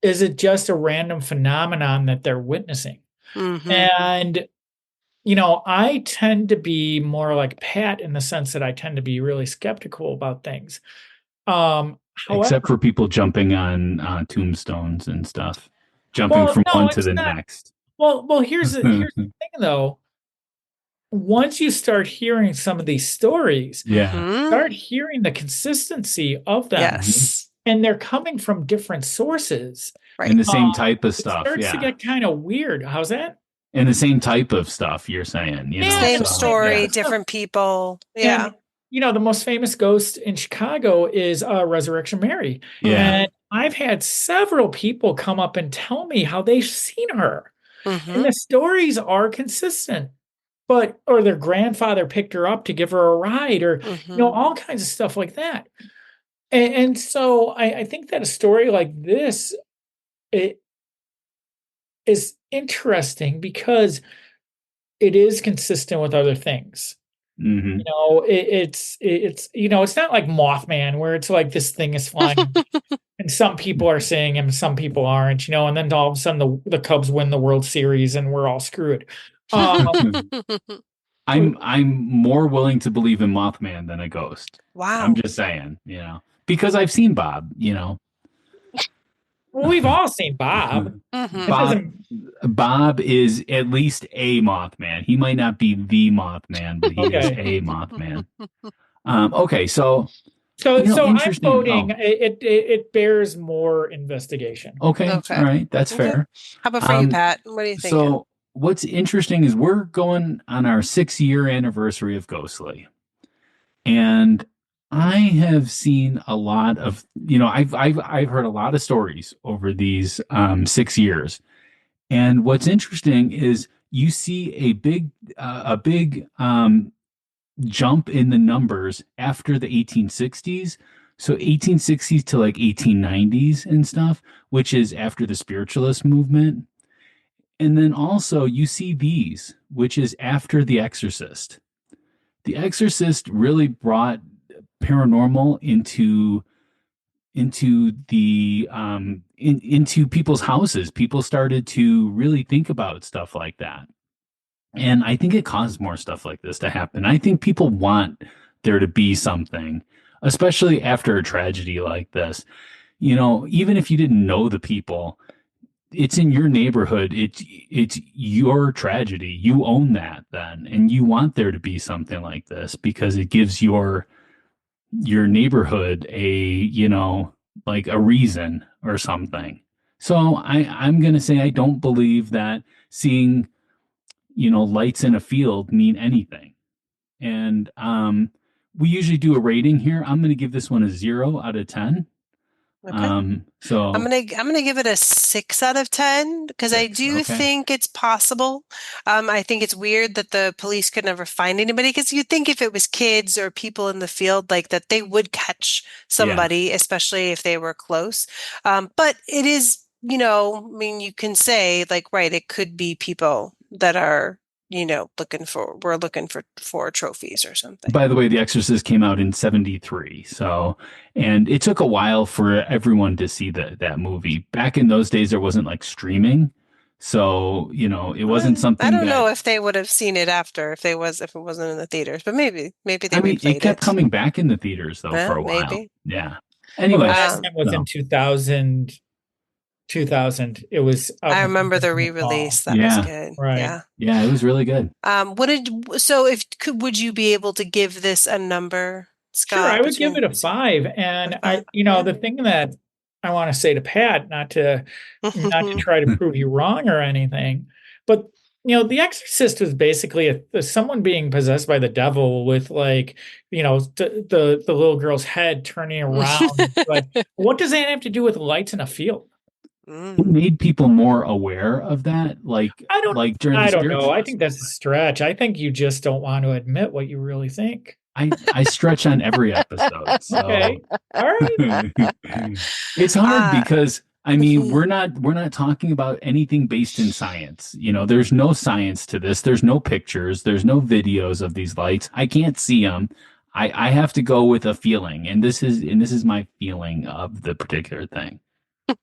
is it just a random phenomenon that they're witnessing? Mm-hmm. And I tend to be more like Pat in the sense that I tend to be really skeptical about things. However, Except for people jumping on tombstones and stuff, jumping well, from no, one to it's the not. next. Well, here's the thing though. Once you start hearing some of these stories, Yeah. Mm-hmm. start hearing the consistency of them, Yes. and they're coming from different sources. Right. And the same Um, type of it stuff. starts to Yeah. get kind of weird. How's that? And the same type of stuff you're saying, Yeah, Same so yeah. story, different people. Yeah. And the most famous ghost in Chicago is Resurrection Mary. Yeah. And I've had several people come up and tell me how they've seen her. And Mm-hmm. the stories are consistent. Or their grandfather picked her up to give her a ride, or Mm-hmm. all kinds of stuff like that. And so I think that a story like this, it is interesting because it is consistent with other things. Hmm. It's not like Mothman where it's like this thing is flying and some people are seeing him, some people aren't, and then all of a sudden the Cubs win the World Series and we're all screwed. I'm more willing to believe in Mothman than a ghost. I'm Wow. just saying, because I've seen Bob, Well, we've all seen Bob. Mm-hmm. It Bob doesn't. Bob is at least a Mothman. He might not be the Mothman, but he is Okay. a Mothman. Okay, so So I'm interesting. voting. It bears more investigation. Okay, Okay. all right, that's Okay. fair. How about for you, Pat? What are you thinking? So what's interesting is we're going on our 6-year anniversary of Ghostly. And I have seen a lot of, I've heard a lot of stories over these 6 years. And what's interesting is you see a big jump in the numbers after the 1860s. So 1860s to like 1890s and stuff, which is after the spiritualist movement. And then also you see these, which is after The Exorcist. The Exorcist really brought paranormal into people's houses. People started to really think about stuff like that. And I think it caused more stuff like this to happen. I think people want there to be something, especially after a tragedy like this. Even if you didn't know the people, it's in your neighborhood. It's your tragedy. You own that then, and you want there to be something like this because it gives your neighborhood like a reason or something. So I'm gonna say I don't believe that seeing lights in a field mean anything. And we usually do a rating here. I'm gonna give this one a 0 out of 10. Okay. So I'm gonna give it a 6 out of 10 because I 6, do okay. think it's possible. I think it's weird that the police could never find anybody because you'd think if it was kids or people in the field like that, they would catch somebody, especially if they were close. But it is, I mean, you can say like, right, it could be people that are, we're looking for trophies or something. By the way, The Exorcist came out in 73. And it took a while for everyone to see that movie. Back in those days, there wasn't like streaming. So, it wasn't something I don't that, know if they would have seen it after if it wasn't in the theaters, but maybe they I mean, it replayed kept it. coming back in the theaters though Well, for a while. maybe. Yeah. Well, the Anyway, last time was in so 2000. It was out I in remember the the fall. re-release. That was yeah, good. Right. Yeah. yeah, it was really good. Would you be able to give this a number, Sure, I Scott, would give between it a 5. a And five? the thing that I want to say to Pat, not to Yeah. try to prove you wrong or anything, but The Exorcist was basically someone being possessed by the devil with like, the little girl's head turning around. But what does that have to do with lights in a field? It Mm. made people more aware of that, I don't, like during the I don't know. spiritual I think that's a aspect. stretch. I think you just don't want to admit what you really think. I stretch on every episode, so Okay. All right. it's hard Uh, because I mean we're not talking about anything based in science. There's no science to this. There's no pictures. There's no videos of these lights. I can't see them. I have to go with a feeling, and this is my feeling of the particular thing. all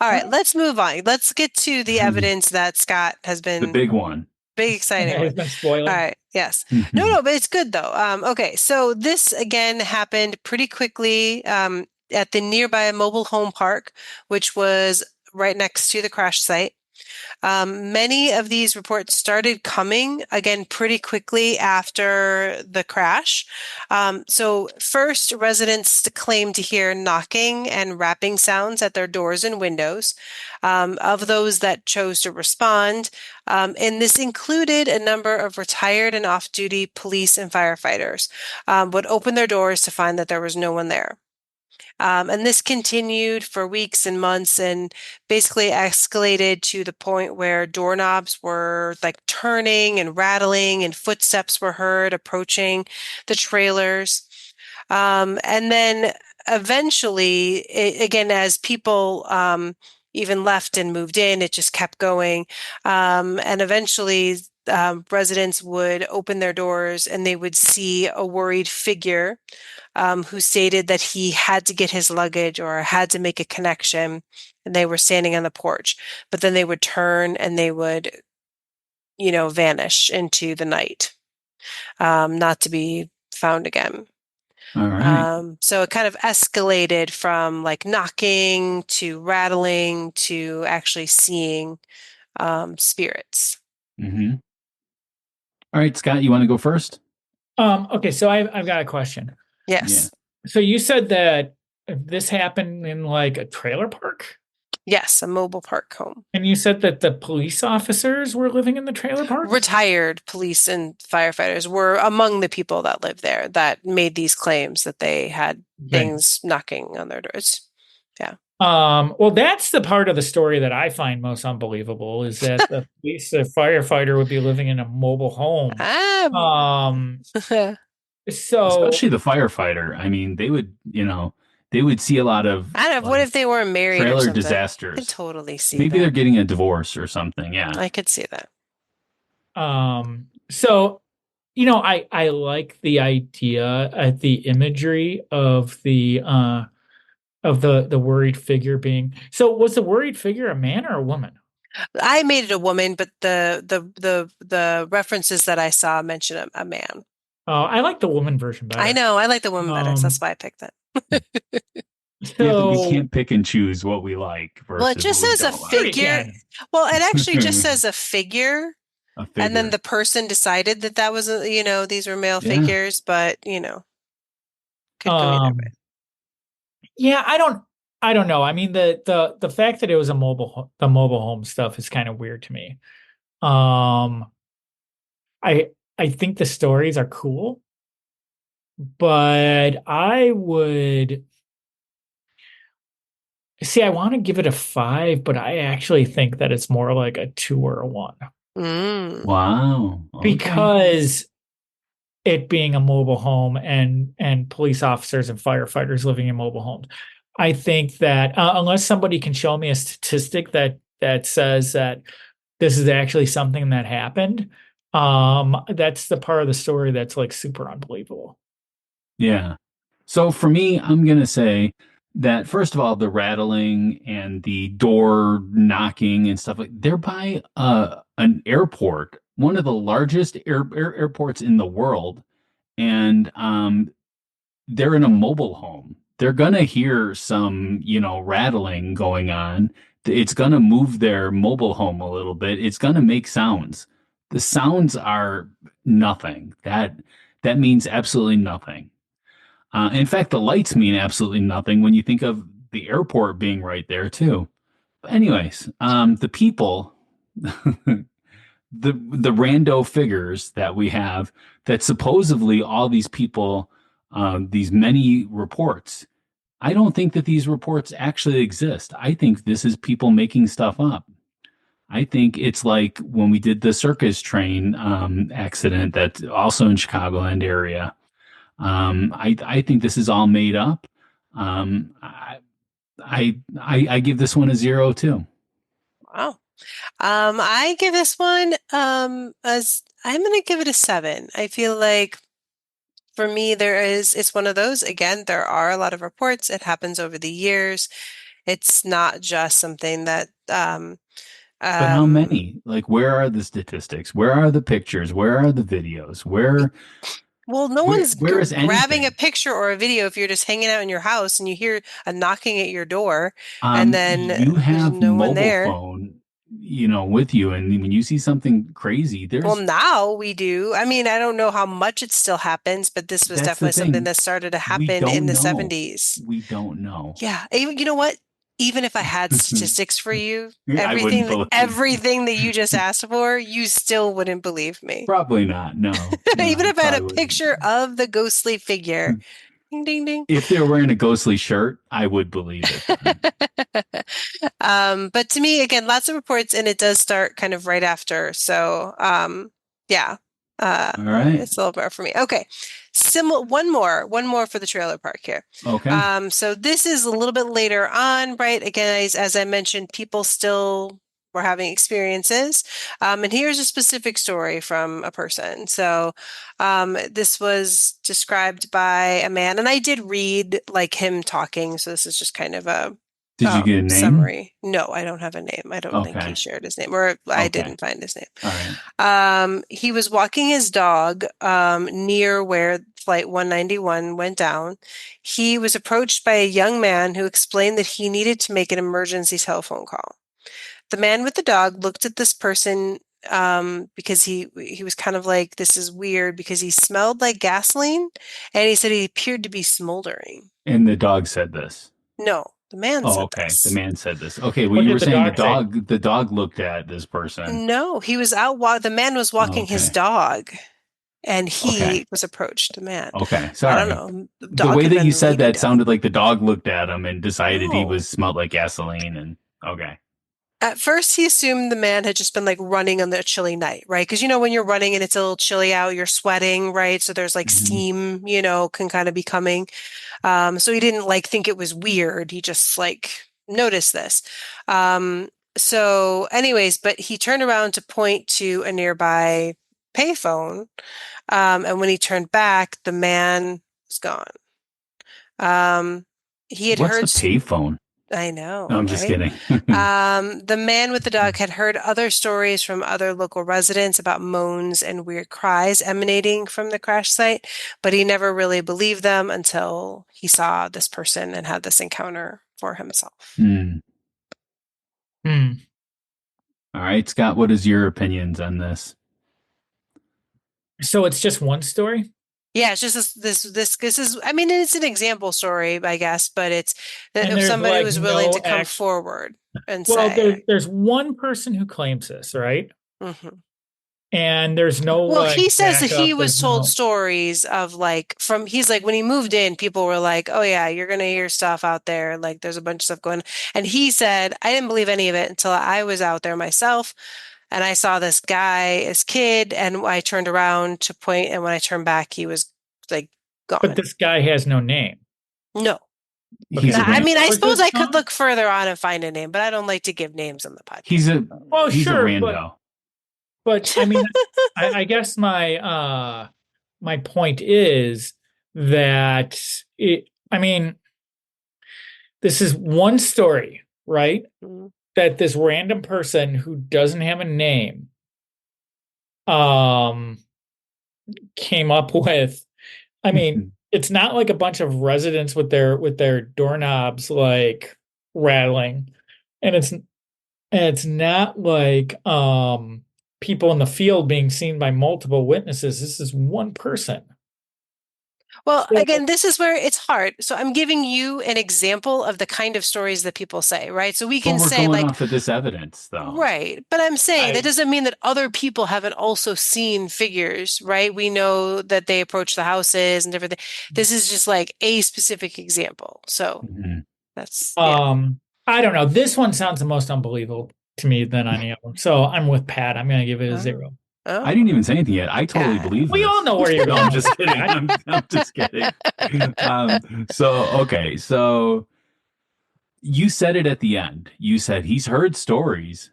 All right, let's move on. Let's get to the evidence that Scott has The been big one. big, exciting right. one. He's been All spoiling. right, yes. No, but it's good though. Okay, so this again happened pretty quickly at the nearby mobile home park, which was right next to the crash site. Many of these reports started coming again pretty quickly after the crash. So, first, residents claimed to hear knocking and rapping sounds at their doors and windows. Of those that chose to respond, and this included a number of retired and off duty police and firefighters, would open their doors to find that there was no one there. And this continued for weeks and months and basically escalated to the point where doorknobs were like turning and rattling and footsteps were heard approaching the trailers. And then eventually, again, as people even left and moved in, it just kept going. And eventually, residents would open their doors and they would see a worried figure who stated that he had to get his luggage or had to make a connection, and they were standing on the porch. But then they would turn and they would, vanish into the night, not to be found again. All right. So it kind of escalated from like knocking to rattling to actually seeing spirits. Mm-hmm. All right, Scott, you want to go first? Okay, so I've got a question. Yeah. Yes. So you said that this happened in like a trailer park? Yes, a mobile park home. And you said that the police officers were living in the trailer park? Retired police and firefighters were among the people that lived there that made these claims that they had things knocking on their doors. Yeah. Well, that's the part of the story that I find most unbelievable is that the firefighter would be living in a mobile home. Um, So Especially the firefighter. I mean, they would see a lot of I don't know. What if they were married or trailer something? I disasters. could totally see Maybe that. they're getting a divorce or something. Yeah. I could see that. so I like the idea, the imagery of the worried figure being. So was the worried figure a man or a woman? I made it a woman, but the references that I saw mention a man. Oh, I like the woman version better. I know. I like the woman better, so that's why I picked it. We So can't pick and choose what we like versus Well, it just what we says a don't like. Sure you figure. can. Well, it actually just says a figure, A and then figure. the person decided that was these were male Yeah. figures, but could go either way. Yeah, I don't know. I mean, the fact that it was the mobile home stuff is kind of weird to me. I think the stories are cool, but I would see. I want to give it a 5, but I actually think that it's more like a 2 or a 1 Wow. Okay. because it being a mobile home and police officers and firefighters living in mobile homes. I think that unless somebody can show me a statistic that says that this is actually something that happened, that's the part of the story that's like super unbelievable. Yeah. So for me, I'm going to say that first of all, the rattling and the door knocking and stuff like they're by an airport, one of the largest airports in the world, and they're in a mobile home. they're gonna hear some, rattling going on. It's gonna move their mobile home a little bit. It's gonna make sounds. The sounds are nothing. That means absolutely nothing. In fact, the lights mean absolutely nothing when you think of the airport being right there too. But anyways, the people, the rando figures that we have, that supposedly all these people, these many reports. I don't think that these reports actually exist. I think this is people making stuff up. I think it's like when we did the circus train accident that's also in Chicagoland area. I think this is all made up. Um, I, I give this one a 0 too. Wow. I give this one as I'm gonna give it a 7. I feel like for me it's one of those, again, there are a lot of reports. It happens over the years. It's not just something that But how um many? Like, where are the statistics? Where are the pictures? Where are the videos? well, no Where one's where is grabbing a anything? picture or a video if you're just hanging out in your house and you hear a knocking at your door and then You there's have no one mobile there. phone, with you, and when you see something crazy, Well, there's now we do. I mean, I don't know how much it still happens, but this was that's the definitely something thing. that started to We happen in don't the know. 70s. We don't know. Yeah. Even, you know what? Even if I had statistics for you, I wouldn't believe. everything that you just asked for, you still wouldn't believe me. Probably not. No, no, Even I if I had a probably wouldn't. picture of the ghostly figure. Ding, ding, ding. If they're wearing a ghostly shirt, I would believe it then. But to me, again, lots of reports, and it does start kind of right after. So, yeah, All right. it's a little better for me. Okay, one more for the trailer park here. Okay. So this is a little bit later on, right? Again, as I mentioned, people still were having experiences. And here's a specific story from a person. So, this was described by a man, and I did read like him talking. So this is just kind of a Did you get a name? summary. No, I don't have a name. I don't think he Okay. shared his name, or I Okay. didn't find his name. All right. He was walking his dog near where Flight 191 went down. He was approached by a young man who explained that he needed to make an emergency telephone call. The man with the dog looked at this person because he was kind of like, this is weird because he smelled like gasoline, and he said he appeared to be smoldering. And the dog said this. No, the man Oh, said okay. The this. man said this. Okay. Well, What you were did the saying dog say? the dog looked at this person. No, he was the man was Oh, walking his okay. dog and Okay. he was approached, the man. Okay. I don't Sorry. know. The The dog way could have that you been said laying that down. sounded like the dog looked at him and decided he No. was smelled like gasoline and okay. At first, he assumed the man had just been like running on the chilly night, right? Because when you're running and it's a little chilly out, you're sweating, right? So there's like Hmm. steam, can kind of be coming. So he didn't like think it was weird. He just like noticed this. So, anyways, but he turned around to point to a nearby payphone. And when he turned back, the man was gone. He had What's heard, a payphone? I No, know, I'm just right? kidding. The man with the dog had heard other stories from other local residents about moans and weird cries emanating from the crash site, but he never really believed them until he saw this person and had this encounter for himself. Hmm. Hmm. All right, Scott, what is your opinions on this? So it's just one story? Yeah, it's just this is, I mean, it's an example story, I guess, but it's that And if there's somebody like was willing to no come act. forward and Well, say, there's one person who claims this, right? mhm. And there's no Well, like he says that he backup. was There's told no. stories of like he's like when he moved in, people were like, "Oh yeah, you're gonna hear stuff out there. Like there's a bunch of stuff going." And he said, "I didn't believe any of it until I was out there myself, and I saw this guy, this kid, and I turned around to point, and when I turned back, he was like But gone." this guy has no name. No, Okay, He's a so I ran mean, I how is suppose this I could done? look further on and find a name, but I don't like to give names on the podcast. he's a Well, he's a sure, but rando. I mean, I guess my point is that I mean, this is one story, right? Mhm. That this random person who doesn't have a name um came up with. I mean, it's not like a bunch of residents with their doorknobs like rattling, and it's not like people in the field being seen by multiple witnesses. This is one person. Well, So, again, this is where it's hard. So I'm giving you an example of the kind of stories that people say, right? So we But can we're say going like, off of this evidence, though. right. But I'm saying that I doesn't mean that other people haven't also seen figures, right? We know that they approach the houses and everything. This is just like a specific example. So Mhm. that's, yeah. I don't know. This one sounds the most unbelievable to me than any of them. So I'm with Pat. I'm gonna give it a Oh, 0. I oh, didn't even say anything yet. I totally yeah. believe We all this. know where you're No, going I'm with just this, kidding. Pat. I'm just kidding. Okay. So you said it at the end. You said he's heard stories,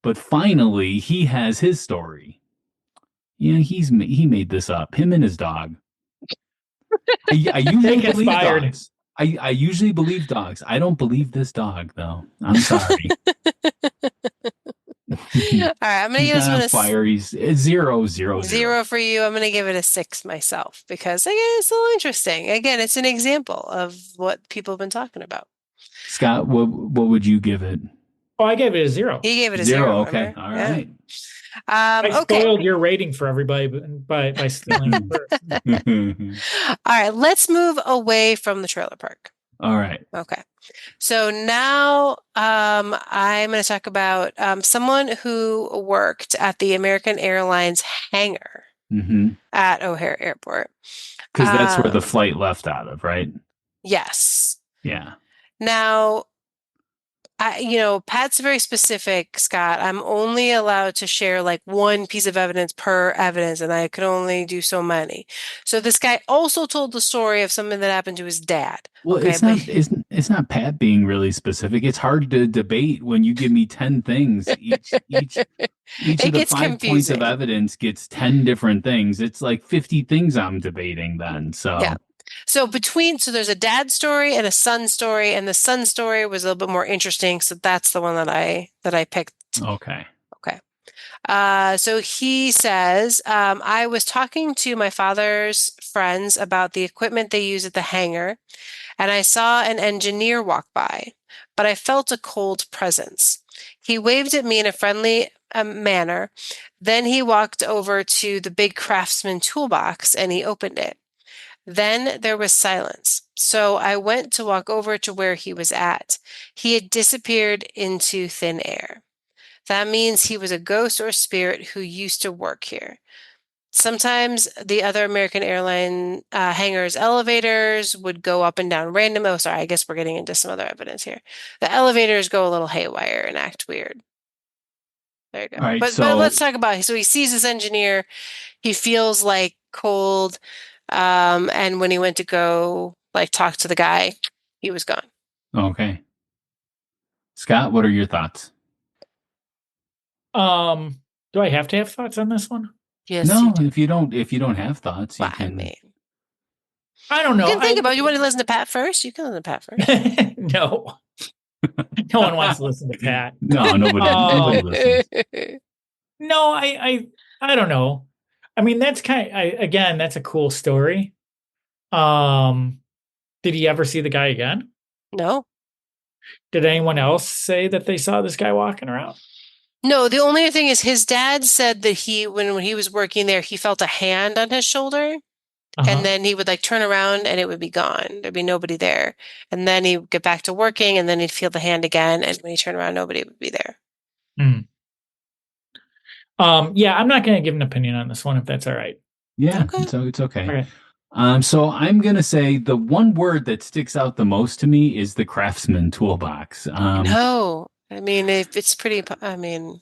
but finally he has his story. Yeah, he made this up. Him and his dog. I usually Take believe inspired. dogs. I usually believe dogs. I don't believe this dog though. I'm sorry. All right. I'm going to He's give this not one on a fire. He's 0, 0, 0. 0 for you. I'm going to give it a 6 myself because again, it's a little interesting. Again, it's an example of what people have been talking about. Scott, what would you give it? Oh, I gave it a 0. He gave it a 0. 0, Okay. remember? All Yeah. right. I Okay. spoiled your rating for everybody by stealing it first. All right, let's move away from the trailer park. All right. Okay. So now I'm going to talk about someone who worked at the American Airlines hangar Mm-hmm. at O'Hare Airport. Because that's where the Um, flight left out of, right? yes. Yeah. Now, Pat's very specific, Scott. I'm only allowed to share like one piece of evidence per evidence, and I could only do so many. So this guy also told the story of something that happened to his dad. Well, Okay, it's but not it's not Pat being really specific. It's hard to debate when you give me 10 things. Each it of the gets 5 points of confusing. evidence gets 10 different things. It's like 50 things I'm debating then. Yeah. So, So there's a dad story and a son story, and the son story was a little bit more interesting. So that's the one that I picked. okay. Okay. So he says, I was talking to my father's friends about the equipment they use at the hangar, and I saw an engineer walk by, but I felt a cold presence. He waved at me in a friendly manner. Then he walked over to the big Craftsman toolbox and he opened it. Then there was silence. So I went to walk over to where he was at. He had disappeared into thin air. That means he was a ghost or spirit who used to work here. Sometimes the other American airline hangars elevators would go up and down random. Oh, sorry, I guess we're getting into some other evidence here. The elevators go a little haywire and act weird. There you go. All right. But So, let's talk about. So he sees this engineer. He feels like cold, and when he went to go like talk to the guy, he was gone. okay. Scott, what are your thoughts? Do I have to have thoughts on this one? Yes, you No, do. if you don't have thoughts, you Well, I can. mean, I don't you know. can think about it. You want to listen to Pat first? You can listen to Pat first. No. No one wants to listen to Pat. No, nobody listens. No, I don't know. I mean, again, that's a cool story. Did he ever see the guy again? No. Did anyone else say that they saw this guy walking around? No, the only thing is his dad said that when he was working there, he felt a hand on his shoulder. And then he would like turn around and it would be gone. There'd be nobody there. And then he'd get back to working and then he'd feel the hand again. And when he turned around, nobody would be there. Hmm. Yeah, I'm not going to give an opinion on this one if that's all right. Yeah, Okay. it's okay. Okay. So I'm gonna say the one word that sticks out the most to me is the Craftsman toolbox. No, I mean, it's pretty, I mean,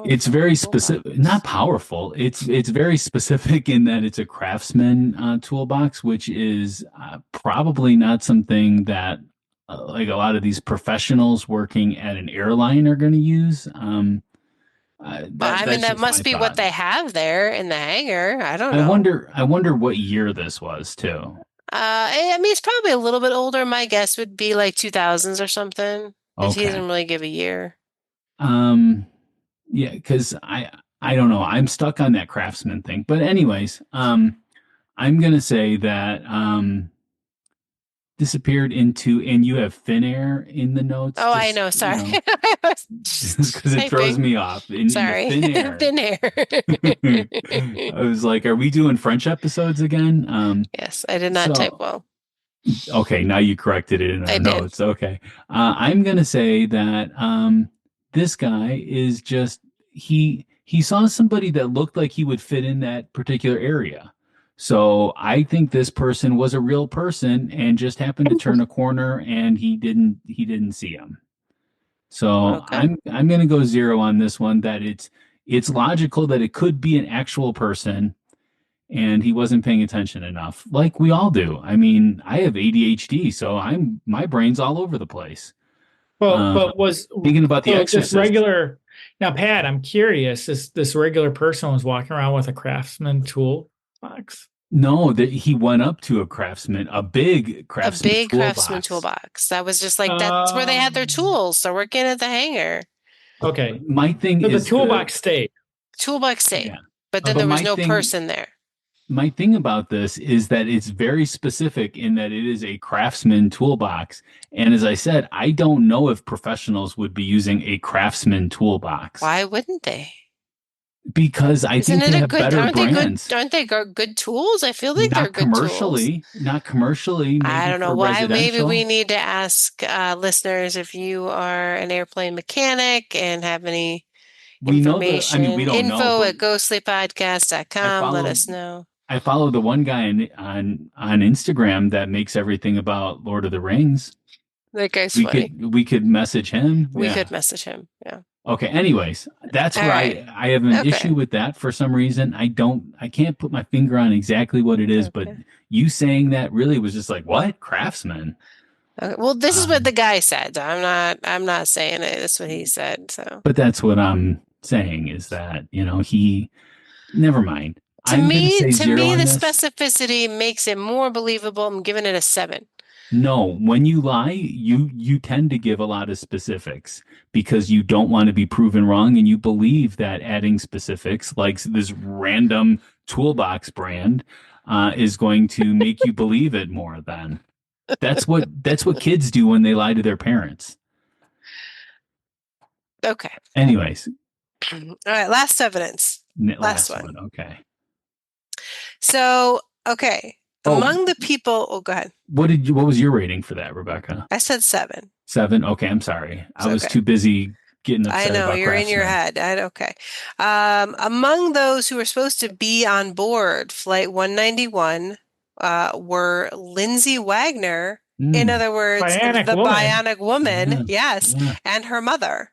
It's powerful. very toolbox. specific, not powerful. It's very specific in that it's a Craftsman toolbox, which is probably not something that like a lot of these professionals working at an airline are going to use. Well, I mean, That's that just must my be what thought. they have there in the hangar. I don't I know. wonder what year this was too. I mean, it's probably a little bit older. My guess would be like 2000s or something. He Okay. doesn't really give a year. Yeah, because I don't know. I'm stuck on that Craftsman thing. But anyways, I'm gonna say that disappeared into, and you have thin air in the notes, Oh, I just, know. you Sorry. know, I was just just because it throws typing. me off into Sorry. thin air. Thin air. I was like, are we doing French episodes again? Yes, I did not type So well. okay, now you corrected it in I our did. notes. Okay. I'm gonna say that this guy is just he saw somebody that looked like he would fit in that particular area. So I think this person was a real person and just happened to turn a corner and he didn't see him. So Okay. I'm gonna go zero on this one, that it's logical that it could be an actual person and he wasn't paying attention enough, like we all do. I mean, I have ADHD, so my brain's all over the place. Well, Uh, but was Thinking about The so this Exorcist. regular now, Pat, I'm curious, this regular person was walking around with a craftsman tool box? No, that he went up to a craftsman, a big A craftsman big Craftsman toolbox. toolbox. That was just like that's where they had their Um, tools. So working at the hangar. okay. My thing So the is toolbox stayed. Toolbox stayed. yeah, But then Okay. but there was no person there. my thing about this is that it's very specific in that it is a craftsman toolbox. And as I said, I don't know if professionals would be using a craftsman toolbox Why wouldn't they? because I Isn't think it they a have good, better aren't they good, brands. aren't they good tools? I feel like they're Not good tools. commercially, not commercially, I maybe don't know for why. Maybe we residential. need to ask listeners if you are an airplane mechanic and have any We know I mean, we information. don't know, Info but at I ghostlypodcast.com. Let follow us know. I follow the one guy on Instagram that makes everything about Lord of the Rings. That guy's We funny. could message him. We Yeah. could message him. Yeah. Okay. Anyways, that's All where right. I have an Okay. issue with that for some reason. I can't put my finger on exactly what it is, but Okay. you saying that really was just like, what? Craftsman. Okay. Well, this is what the Um, guy said. I'm not saying it. That's what he said. So but that's what I'm saying is that, he never mind. to I'm gonna me, say to zero me, on the this. specificity makes it more believable. I'm giving it a 7. No, when you lie, you tend to give a lot of specifics because you don't want to be proven wrong and you believe that adding specifics like this random toolbox brand is going to make you believe it more then. That's what kids do when they lie to their parents. Okay. Anyways, All right. Last evidence. Last last one. one. Okay. So, okay. Oh, Among the people, oh, go ahead. what was your rating for that, Rebecca? I said 7. 7? Okay, I'm sorry. It's I was okay. too busy getting I upset know about you're in your Craftsman. head. Okay. Among those who were supposed to be on board Flight 191 were Lindsay Wagner, in Mm, other words, Bionic the woman. Bionic Woman, yeah, yes, yeah. and her mother.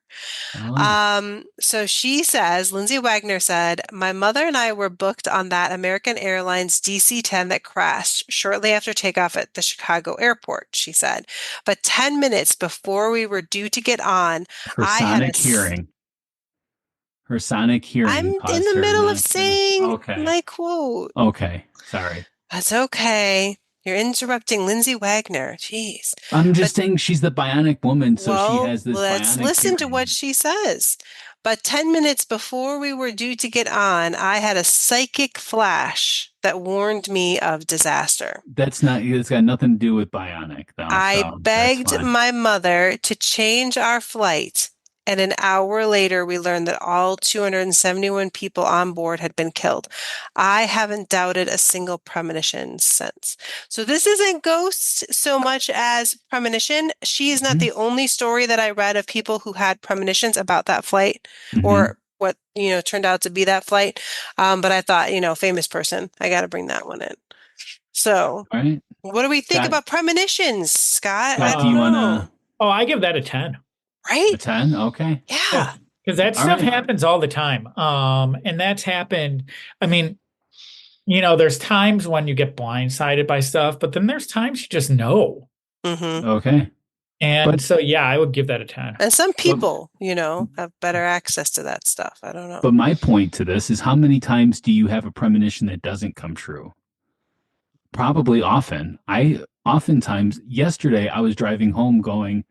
Oh. So she says, Lindsay Wagner said, my mother and I were booked on that American Airlines DC-10 that crashed shortly after takeoff at the Chicago airport, she said. But 10 minutes before we were due to get on, Her I had a, sonic hearing. Her sonic I'm hearing in caused the her middle of not to. saying Okay. my quote. Okay. Sorry. That's okay. You're interrupting Lindsay Wagner. Jeez. I'm But just saying she's the bionic woman, so she well, has this let's bionic listen to what hearing. she says. But 10 minutes before we were due to get on, I had a psychic flash that warned me of disaster. It's got nothing to do with bionic though, I so that's begged fine. my mother to change our flight, and an hour later, we learned that all 271 people on board had been killed. I haven't doubted a single premonition since. So this isn't ghost so much as premonition. She is not hmm the only story that I read of people who had premonitions about that flight hmm or what, turned out to be that flight. But I thought, famous person, I got to bring that one in. So All right. what do we think Scott, about premonitions, Scott? I Scott, do don't you Uh, wanna know. oh, I give that a 10. a Right? 10? Okay. Yeah, Yeah. because that All stuff right. happens all the time. And that's happened. I mean, there's times when you get blindsided by stuff, but then there's times you just know. Mm-hmm. Okay. And But so, yeah, I would give that a 10. And some but people, have better access to that stuff. I don't know. but my point to this is how many times do you have a premonition that doesn't come true? Probably often. Oftentimes yesterday I was driving home going,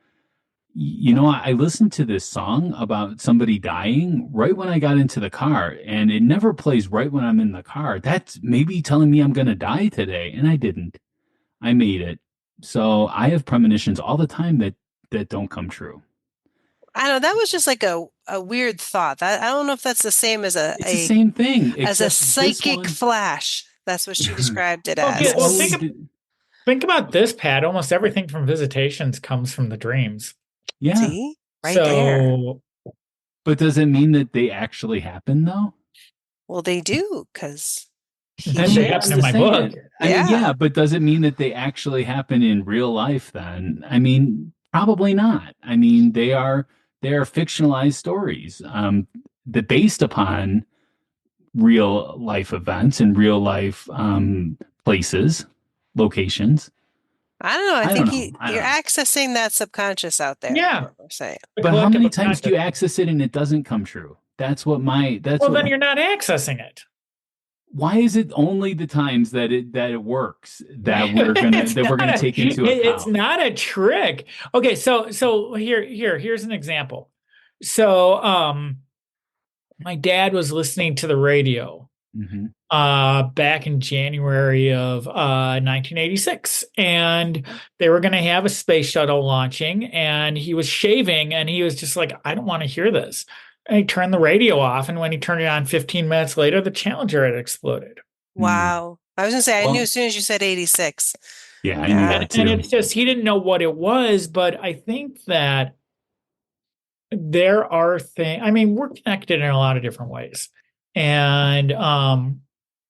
I listened to this song about somebody dying right when I got into the car, and it never plays right when I'm in the car. That's maybe telling me I'm going to die today, and I didn't. I made it. So I have premonitions all the time that don't come true. I don't know. That was just like a weird thought. I don't know if that's the same as It's the same thing, as a except this psychic one. flash. That's what she described it Okay, as. well, Only the, think about this, Pat. Almost everything from Visitations comes from the dreams. yeah, See? Right there. So, but does it mean that they actually happen though? Well, they do, because he I they mean, happen what's in shares. to my say book. it? I mean, Yeah. yeah, but does it mean that they actually happen in real life then? I mean, probably not. I mean, they are fictionalized stories that based upon real life events and real life places, locations. I don't know. I I don't think know. I don't you're know. accessing that subconscious out there, is Yeah, what we're saying. the But how collective many times do unconscious. you access it and it doesn't come true? That's Well, what then you're not accessing it. why is it only the times that it works that we're gonna It's that we're not gonna a take into it's account? not a trick. Okay, so here's an example. So my dad was listening to the radio Hmm. back in January of 1986, and they were going to have a space shuttle launching, and he was shaving, and he was just like, I don't want to hear this. And he turned the radio off, and when he turned it on 15 minutes later, the Challenger had exploded. Wow. I was gonna say, I knew Well, as soon as you said 86. yeah, I knew Yeah. that And too. it's just he didn't know what it was, but I think that there are things, I mean, we're connected in a lot of different ways. And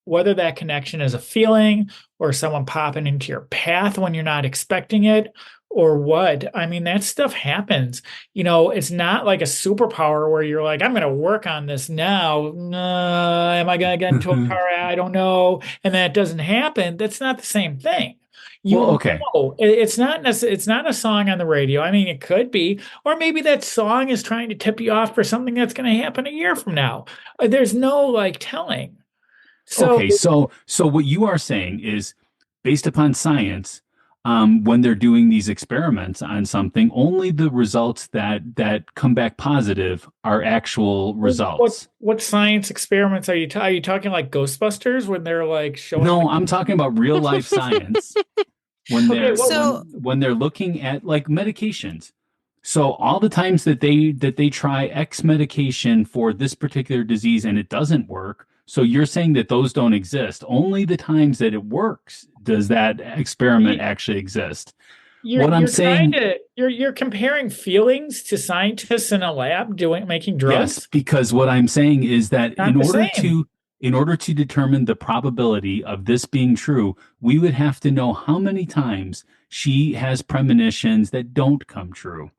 whether that connection is a feeling or someone popping into your path when you're not expecting it or what, I mean, that stuff happens. It's not like a superpower where you're like, I'm going to work on this now. Am I going to get into a car? I don't know. And that doesn't happen. That's not the same thing. Well, okay. It's not it's not a song on the radio. I mean, it could be, or maybe that song is trying to tip you off for something that's going to happen a year from now. There's no like telling. So Okay, so what you are saying is based upon science, when they're doing these experiments on something, only the results that come back positive are actual what results. what science experiments are you talking like Ghostbusters when they're like showing the No, I'm talking about real life science when okay, they're well, So, when they're looking at like medications. So all the times that they try X medication for this particular disease and it doesn't work, so you're saying that those don't exist. Only the times that it works does that experiment you, actually exist. you're What I'm you're trying saying, to you're comparing feelings to scientists in a lab making yes, drugs. because what I'm saying is that Not the same. in order to determine the probability of this being true, we would have to know how many times she has premonitions that don't come true.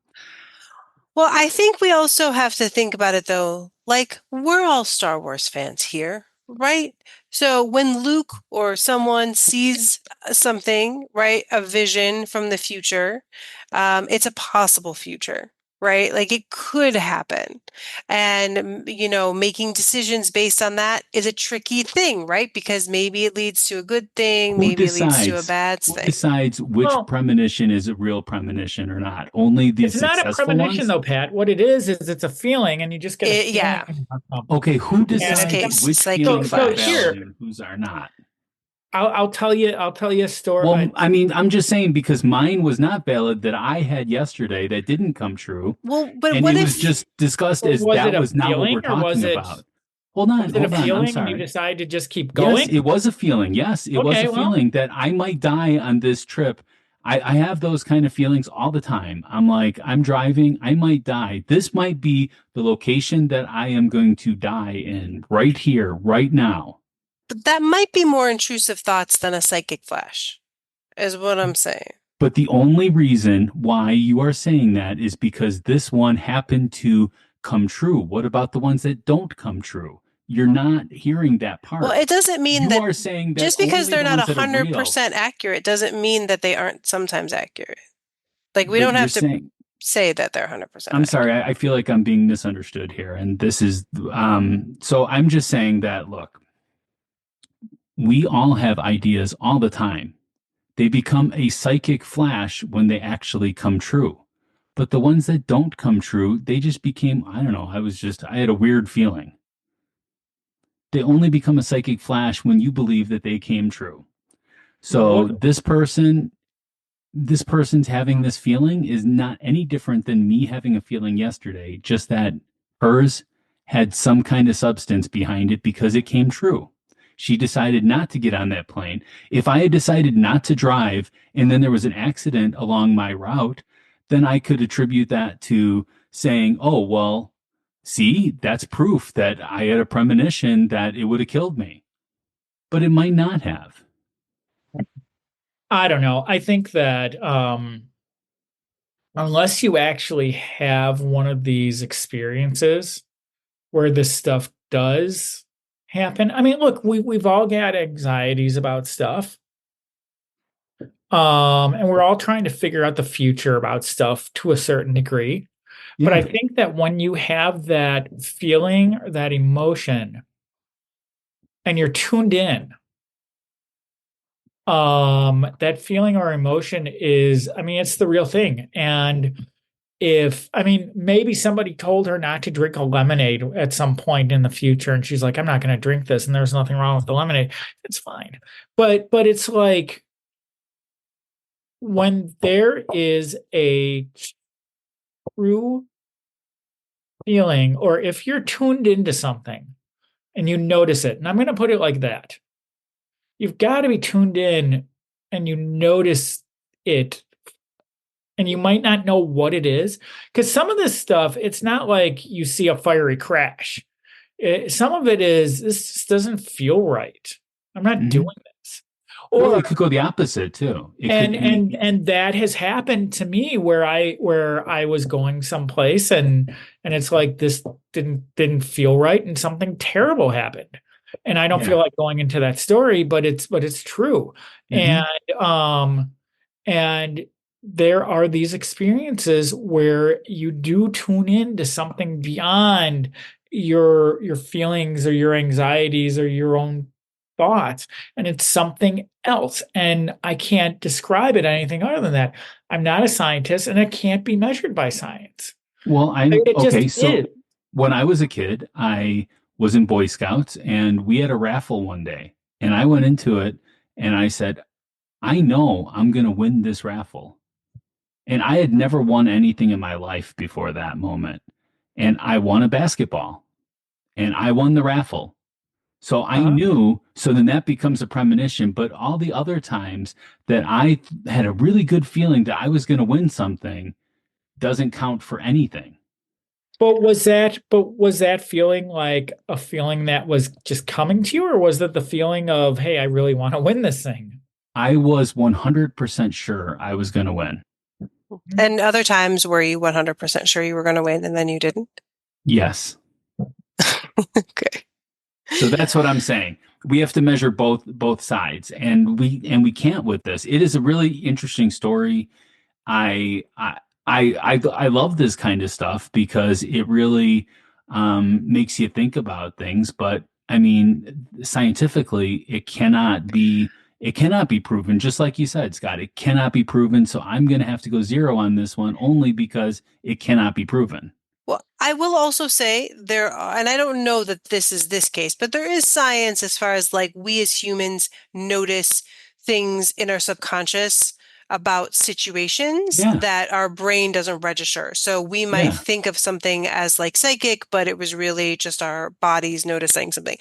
well, I think we also have to think about it though. Like, we're all Star Wars fans here, right? So when Luke or someone sees something, right, a vision from the future, it's a possible future, right? Like it could happen. And, making decisions based on that is a tricky thing, right? Because maybe it leads to a good thing, Who maybe it leads to a decides? bad Who thing. decides which Well, premonition is a real premonition or not? Only the it's not a successful premonition ones? though, Pat. What it is it's a feeling, and you just get a feeling Yeah, about something. Okay, who in this And it's decides case, which psychic so feelings are so flash. valid here, and whose are not? I'll tell you a story. Well, I mean, I'm just saying because mine was not valid that I had yesterday that didn't come true. Well, but And what it was if just discussed as Was that it a was not what feeling we're or was talking it about. was it a Hold on. I'm feeling and you sorry. decided to just keep Yes, going? it was a feeling. Yes, it was a Okay, well, feeling that I might die on this trip. I have those kind of feelings all the time. I'm like, I'm driving, I might die. This might be the location that I am going to die in right here, right now. but that might be more intrusive thoughts than a psychic flash, is what I'm saying. But the only reason why you are saying that is because this one happened to come true. What about the ones that don't come true? You're not hearing that Well, part. it doesn't mean You that are saying that just because only they're the not ones that are real. 100% accurate doesn't mean that they aren't sometimes accurate. Like we But don't you're have to saying, say that they're 100% I'm sorry, accurate. I feel like I'm being misunderstood here. And this is, so I'm just saying that, look, we all have ideas all the time. They become a psychic flash when they actually come true. But the ones that don't come true, they just became, I don't know, I had a weird feeling. They only become a psychic flash when you believe that they came true. So What? this person's having this feeling is not any different than me having a feeling yesterday, just that hers had some kind of substance behind it because it came true. She decided not to get on that plane. If I had decided not to drive and then there was an accident along my route, then I could attribute that to saying, oh, well, see, that's proof that I had a premonition that it would have killed me. But it might not have. I don't know. I think that unless you actually have one of these experiences where this stuff does happen. I mean, look, we've all got anxieties about stuff. And we're all trying to figure out the future about stuff to a certain degree. But I Yeah. think that when you have that feeling or that emotion and you're tuned in, that feeling or emotion is, I mean, it's the real thing. And if, I mean, maybe somebody told her not to drink a lemonade at some point in the future, and she's like, I'm not going to drink this, and there's nothing wrong with the lemonade. It's fine. But it's like when there is a true feeling, or if you're tuned into something and you notice it, and I'm going to put it like that, you've got to be tuned in and you notice it, and you might not know what it is, because some of this stuff, it's not like you see a fiery crash. Some of it is, this just doesn't feel right. I'm not doing this. Well, Or it could go the opposite too. It could and be, and that has happened to me where I was going someplace, and it's like this didn't feel right, and something terrible happened. And I don't yeah. feel like going into that story, but it's true. Mhm. And there are these experiences where you do tune in to something beyond your feelings or your anxieties or your own thoughts, and it's something else, and I can't describe it anything other than that. I'm not a scientist, and it can't be measured by science. Well, It just okay. is. So when I was a kid, I was in Boy Scouts and we had a raffle one day. And I went into it and I said, I know I'm going to win this raffle. And I had never won anything in my life before that moment. And I won a basketball and I won the raffle. So I Uh-huh. knew, so then that becomes a premonition. But all the other times that I had a really good feeling that I was going to win something doesn't count for anything. But was that feeling like a feeling that was just coming to you, or was that the feeling of, hey, I really want to win this thing? I was 100% sure I was going to win. And other times were you 100% sure you were going to win and then you didn't? Yes. Okay. So that's what I'm saying. We have to measure both sides, and we can't with this. It is a really interesting story. I I I love this kind of stuff because it really makes you think about things. But I mean, scientifically, it cannot be proven. Just like you said, Scott, it cannot be proven. So I'm going to have to go zero on this one only because it cannot be proven. Well, I will also say there are, and I don't know that this is this case, but there is science as far as like we as humans notice things in our subconscious about situations Yeah, that our brain doesn't register. So we might yeah. think of something as like psychic, but it was really just our bodies noticing something.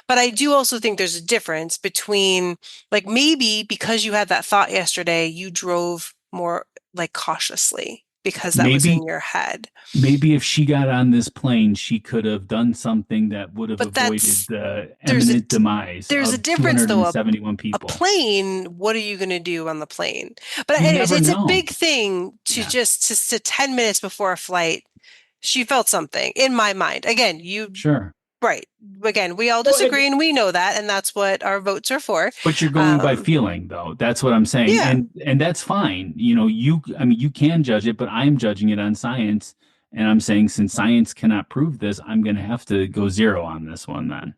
But I do also think there's a difference between like maybe because you had that thought yesterday, you drove more like cautiously because that was Maybe in your head. maybe if she got on this plane, she could have done something that would have But avoided that's the there's a imminent demise there's a of difference though. 271 A people. plane, what are you going to do on the plane? But You anyways, never it's a know. big thing to Yeah, just to 10 minutes before a flight, she felt something in my mind. Again, you sure. right. Again, we all Well, disagree and we know that, and that's what our votes are for. But you're going by Um, feeling, though. That's what I'm saying, yeah. and that's fine. You know, I mean, you can judge it, but I'm judging it on science, and I'm saying since science cannot prove this, I'm going to have to go zero on this one then.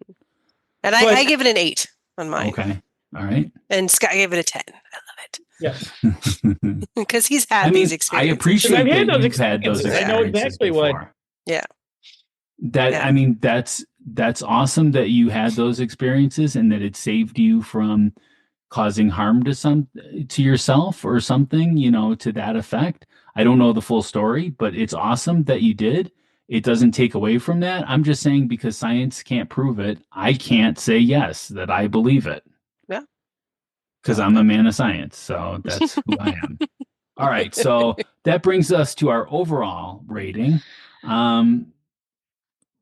And I But give it an 8 on mine. Okay, all right. And Scott gave it a 10. I love it. yes, because he's had I these mean, I experiences. Because appreciate I've had that those you've had those experiences. I know experiences exactly what. before. Yeah. That Yeah. I mean, that's awesome that you had those experiences and that it saved you from causing harm to yourself or something, to that effect. I don't know the full story, but it's awesome that you did. It doesn't take away from that. I'm just saying because science can't prove it, I can't say yes that I believe it Yeah. because Well, I'm a man of science. So that's who I am. All right, so that brings us to our overall rating. Um,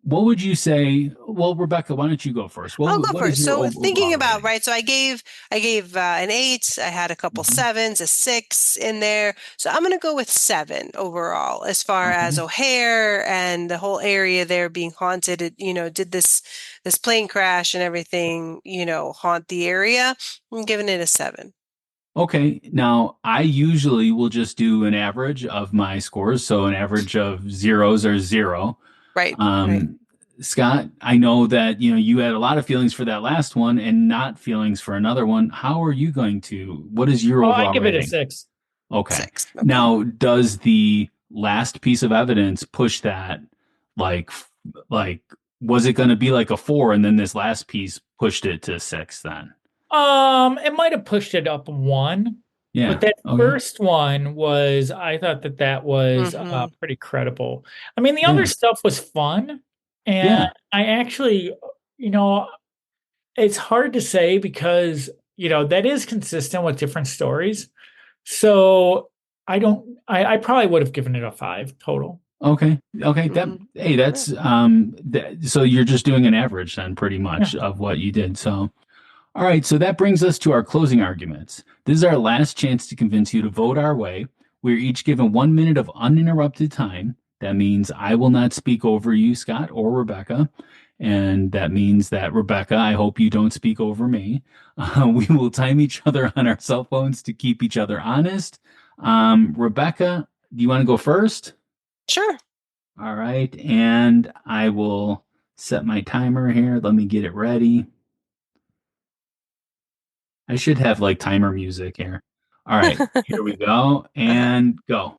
what would you say? Well, Rebecca, why don't you go first? I'll go What is first. your So overall thinking about, rating? right, so I gave an 8. I had a couple Mhm. 7s, a 6 in there. So I'm going to go with 7 overall as far as Okay. O'Hare and the whole area there being haunted. It, did this plane crash and everything, haunt the area. I'm giving it a 7. Okay. Now, I usually will just do an average of my scores. So an average of zeros or 0. Right. Right. Um, Scott, I know that, you had a lot of feelings for that last one and not feelings for another one. How are you what is your Oh, I overall give it a rating? 6. Okay. 6. Okay. Now, does the last piece of evidence push that like like was it going to be like a 4 and then this last piece pushed it to 6 then? It might have pushed it up 1, but Yeah. that Okay. first one I thought that was Mm-hmm. pretty credible. I mean, the other Yeah. stuff was fun, and Yeah. I actually, you know, it's hard to say because, that is consistent with different stories. So I probably would have given it a 5 total. Okay. Okay. Mm-hmm. Hey, Yeah. so you're just doing an average then pretty Yeah. much of what you did. So all right, so that brings us to our closing arguments. This is our last chance to convince you to vote our way. We're each given 1 minute of uninterrupted time. That means I will not speak over you, Scott or Rebecca. And that means that, Rebecca, I hope you don't speak over me. We will time each other on our cell phones to keep each other honest. Rebecca, do you want to go first? Sure. All right, and I will set my timer here. Let me get it ready. I should have like timer music here. All right, here we go Uh-huh. and go.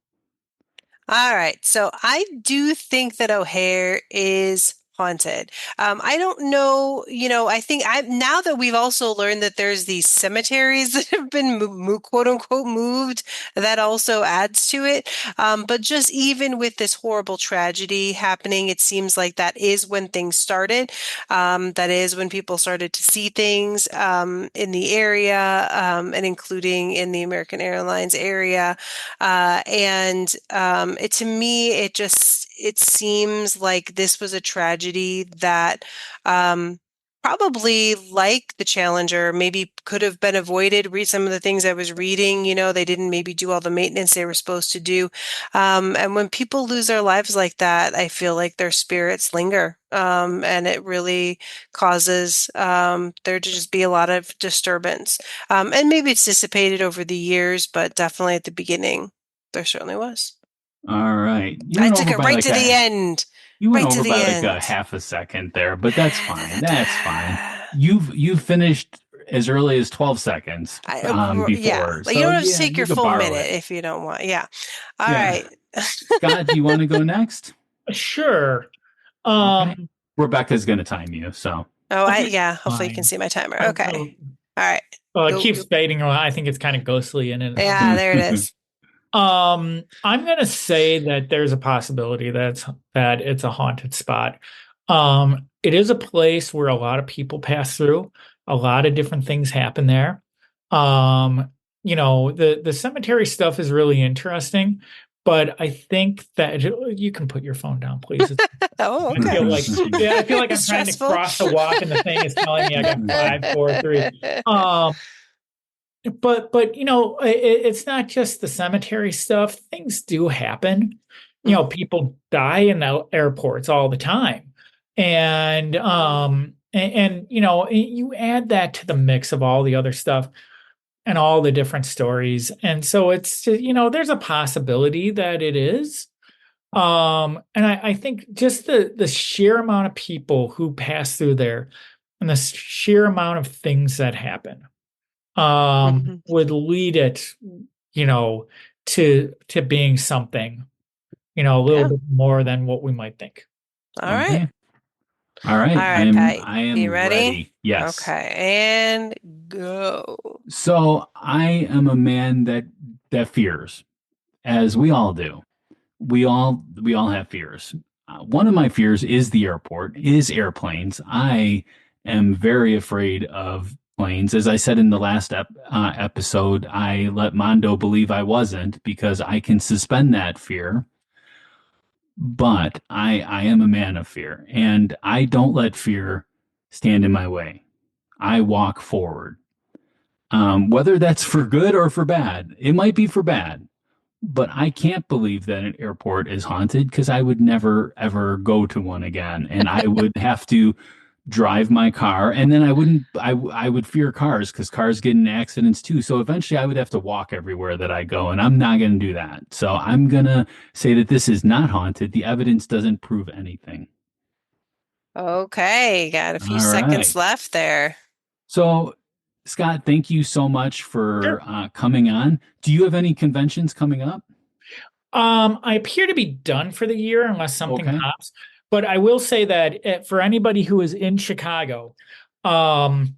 All right. So I do think that O'Hare is haunted. I don't know, I think now that we've also learned that there's these cemeteries that have been quote unquote moved, that also adds to it. But just even with this horrible tragedy happening, it seems like that is when things started. That is when people started to see things in the area, and including in the American Airlines area. And to me, it seems like this was a tragedy that probably, like the Challenger, maybe could have been avoided. Read some of the things I was reading, they didn't maybe do all the maintenance they were supposed to do. And when people lose their lives like that, I feel like their spirits linger. And it really causes there to just be a lot of disturbance. And maybe it's dissipated over the years, but definitely at the beginning. There certainly was. All right. I took it right to the end. You went Right to over the by like a end. half a second there, but that's fine. That's fine. Da-da-da-da. You've finished as early as 12 seconds Yeah, before. like you So don't have to yeah, take you your could full borrow minute it. if you don't want. Yeah. All Yeah. right. Scott, do you want to go next? Sure. Okay. Um, Rebecca's going to time you, so. Oh, okay, yeah. Hopefully you can fine. see my timer. I, Okay. All right. it Go. keeps fading away. I think it's kind of ghostly in it. Yeah, there it is. I'm gonna say that there's a possibility that it's a haunted spot. It is a place where a lot of people pass through. A lot of different things happen there. The cemetery stuff is really interesting, but I think that you can put your phone down, please. Oh, I feel okay. like yeah, I feel like I'm trying to Stressful. cross the walk, and the thing is telling me I got 5, 4, 3. Um, but it's not just the cemetery stuff. Things do happen. People die in the airports all the time, and you add that to the mix of all the other stuff and all the different stories, and so it's there's a possibility that it is. And I think just the sheer amount of people who pass through there and the sheer amount of things that happen Mhm. would lead it, you know, to being something, a little Yeah. bit more than what we might think. All right. Okay. All right. All right, Pat. I You am ready? ready. Yes. Okay. And go. So I am a man that fears, as we all do. We all have fears. One of my fears is the airport, is airplanes. I am very afraid of planes. As I said in the last episode, I let Mondo believe I wasn't because I can suspend that fear. But I am a man of fear, and I don't let fear stand in my way. I walk forward. Whether that's for good or for bad, it might be for bad. But I can't believe that an airport is haunted because I would never ever go to one again, and I would have to drive my car, and then I would fear cars because cars get in accidents too. So eventually, I would have to walk everywhere that I go, and I'm not going to do that. So I'm gonna say that this is not haunted. The evidence doesn't prove anything. Okay. Got a few All seconds right. left there. So Scott, thank you so much Sure. for coming on. Do you have any conventions coming up? I appear to be done for the year unless something Okay. pops. But I will say that for anybody who is in Chicago, um,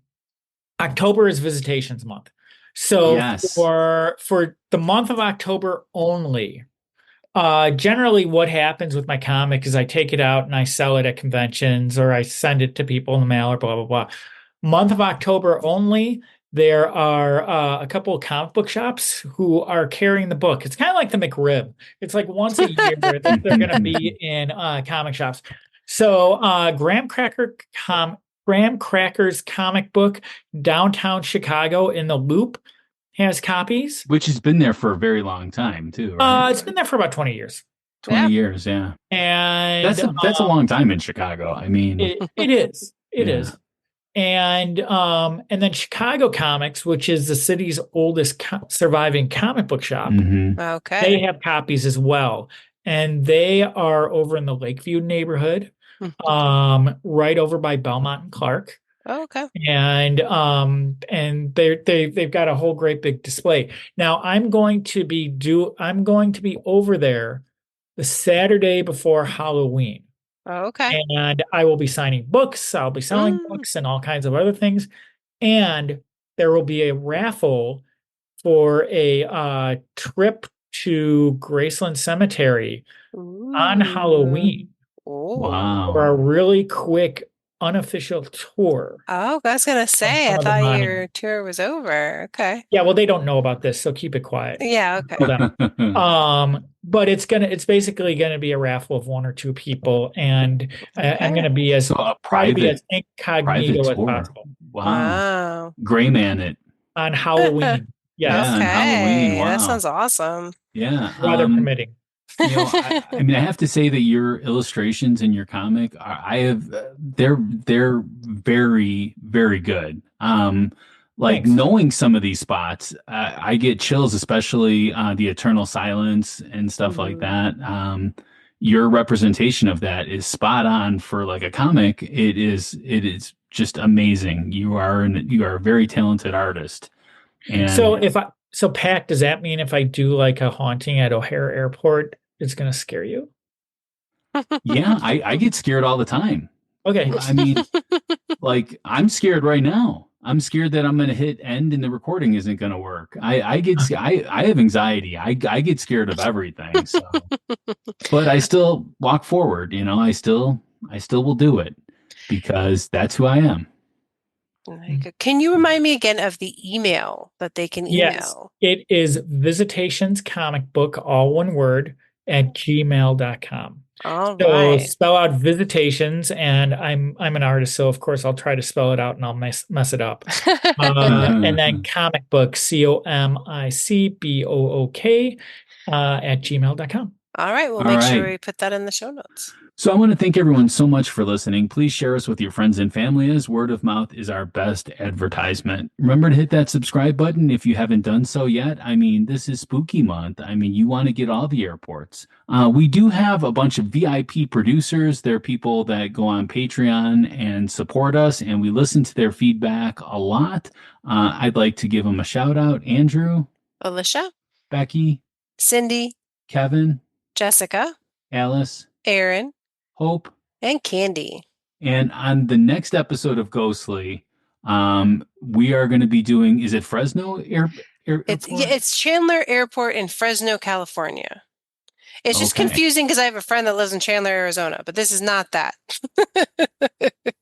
October is Visitations month. So Yes. for the month of October only, generally what happens with my comic is I take it out and I sell it at conventions or I send it to people in the mail or blah blah blah. Month of October only, there are a couple of comic book shops who are carrying the book. It's kind of like the McRib. It's like once a year that they're going to be in comic shops. So Graham Cracker's comic book, Downtown Chicago in the Loop, has copies. Which has been there for a very long time too, right? It's been there for about 20 years. 20 Yeah. years, yeah. And That's a long time in Chicago. I mean, it is. It Yeah. is. And then Chicago Comics, which is the city's oldest surviving comic book shop, mhm. they Okay. have copies as well. And they are over in the Lakeview neighborhood, right over by Belmont and Clark. Okay. And they've got a whole great big display. Now I'm going to be over there the Saturday before Halloween. Okay. And I will be signing books, I'll be selling Mm. books and all kinds of other things. And there will be a raffle for a trip to Graceland Cemetery on Halloween Ooh. for Wow. a really quick unofficial tour. Oh, I was gonna say, some I of the thought monuments. your tour was over. Okay. Yeah, well, they don't know about this, so keep it quiet. Yeah, okay. Hold on. But it's basically gonna be a raffle of one or two people, and I'm Okay. gonna be So a try to be as private incognito as tour. possible Wow. Wow. Gray man it. on Halloween. Yes, Yeah, on Halloween. Okay. That Wow. sounds awesome. Yeah. weather permitting. I mean, I have to say that your illustrations in your comic they're very, very good. Like Thanks. knowing some of these spots, I get chills, especially the Eternal Silence and stuff like Mhm. that. Your representation of that is spot on for like a comic. It is just amazing. You are a very talented artist. And So Pat, does that mean if I do like a haunting at O'Hare Airport, it's gonna scare you? yeah, I get scared all the time. Okay. I mean, like I'm scared right now. I'm scared that I'm going to hit end and the recording isn't going to work. I have anxiety. I get scared of everything. So, but I still walk forward. I still will do it because that's who I am. Very good. Can you remind me again of the email that they can Yes, email? it is Visitations Comic Book, all one word, at gmail.com. All So right. spell out Visitations, and I'm an artist, so of course I'll try to spell it out and I'll mess it up. And then comic book, COMICBOOK, at gmail.com. All right. We'll All make sure right. we put that in the show notes. So I want to thank everyone so much for listening. Please share us with your friends and family, as word of mouth is our best advertisement. Remember to hit that subscribe button if you haven't done so yet. I mean, this is spooky month. I mean, you want to get all the airports. We do have a bunch of VIP producers. They're people that go on Patreon and support us, and we listen to their feedback a lot. I'd like to give them a shout out. Andrew, Alicia? Becky, Cindy, Kevin, Jessica, Alice, Aaron, Hope. and Candy. And on the next episode of Ghostly, we are going to be doing, is it Fresno Airport? It's Chandler Airport in Fresno, California. It's just Okay. confusing because I have a friend that lives in Chandler, Arizona, but this is not that.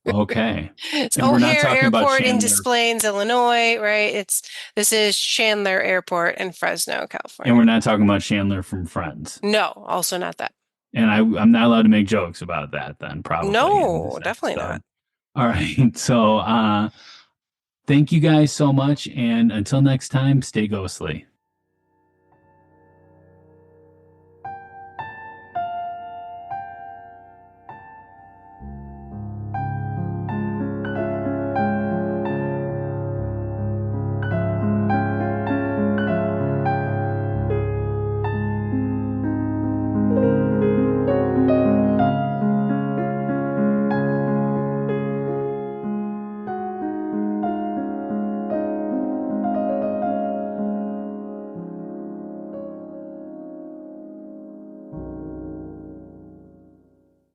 Okay. It's And we're not O'Hare talking about Airport in Chandler. Des Plaines, Illinois, right? This is Chandler Airport in Fresno, And California. we're not talking about Chandler from Friends. No, also not that. And I'm not allowed to make jokes about that then, probably. in No, this definitely episode. not. All right. So thank you guys so much. And until next time, stay ghostly.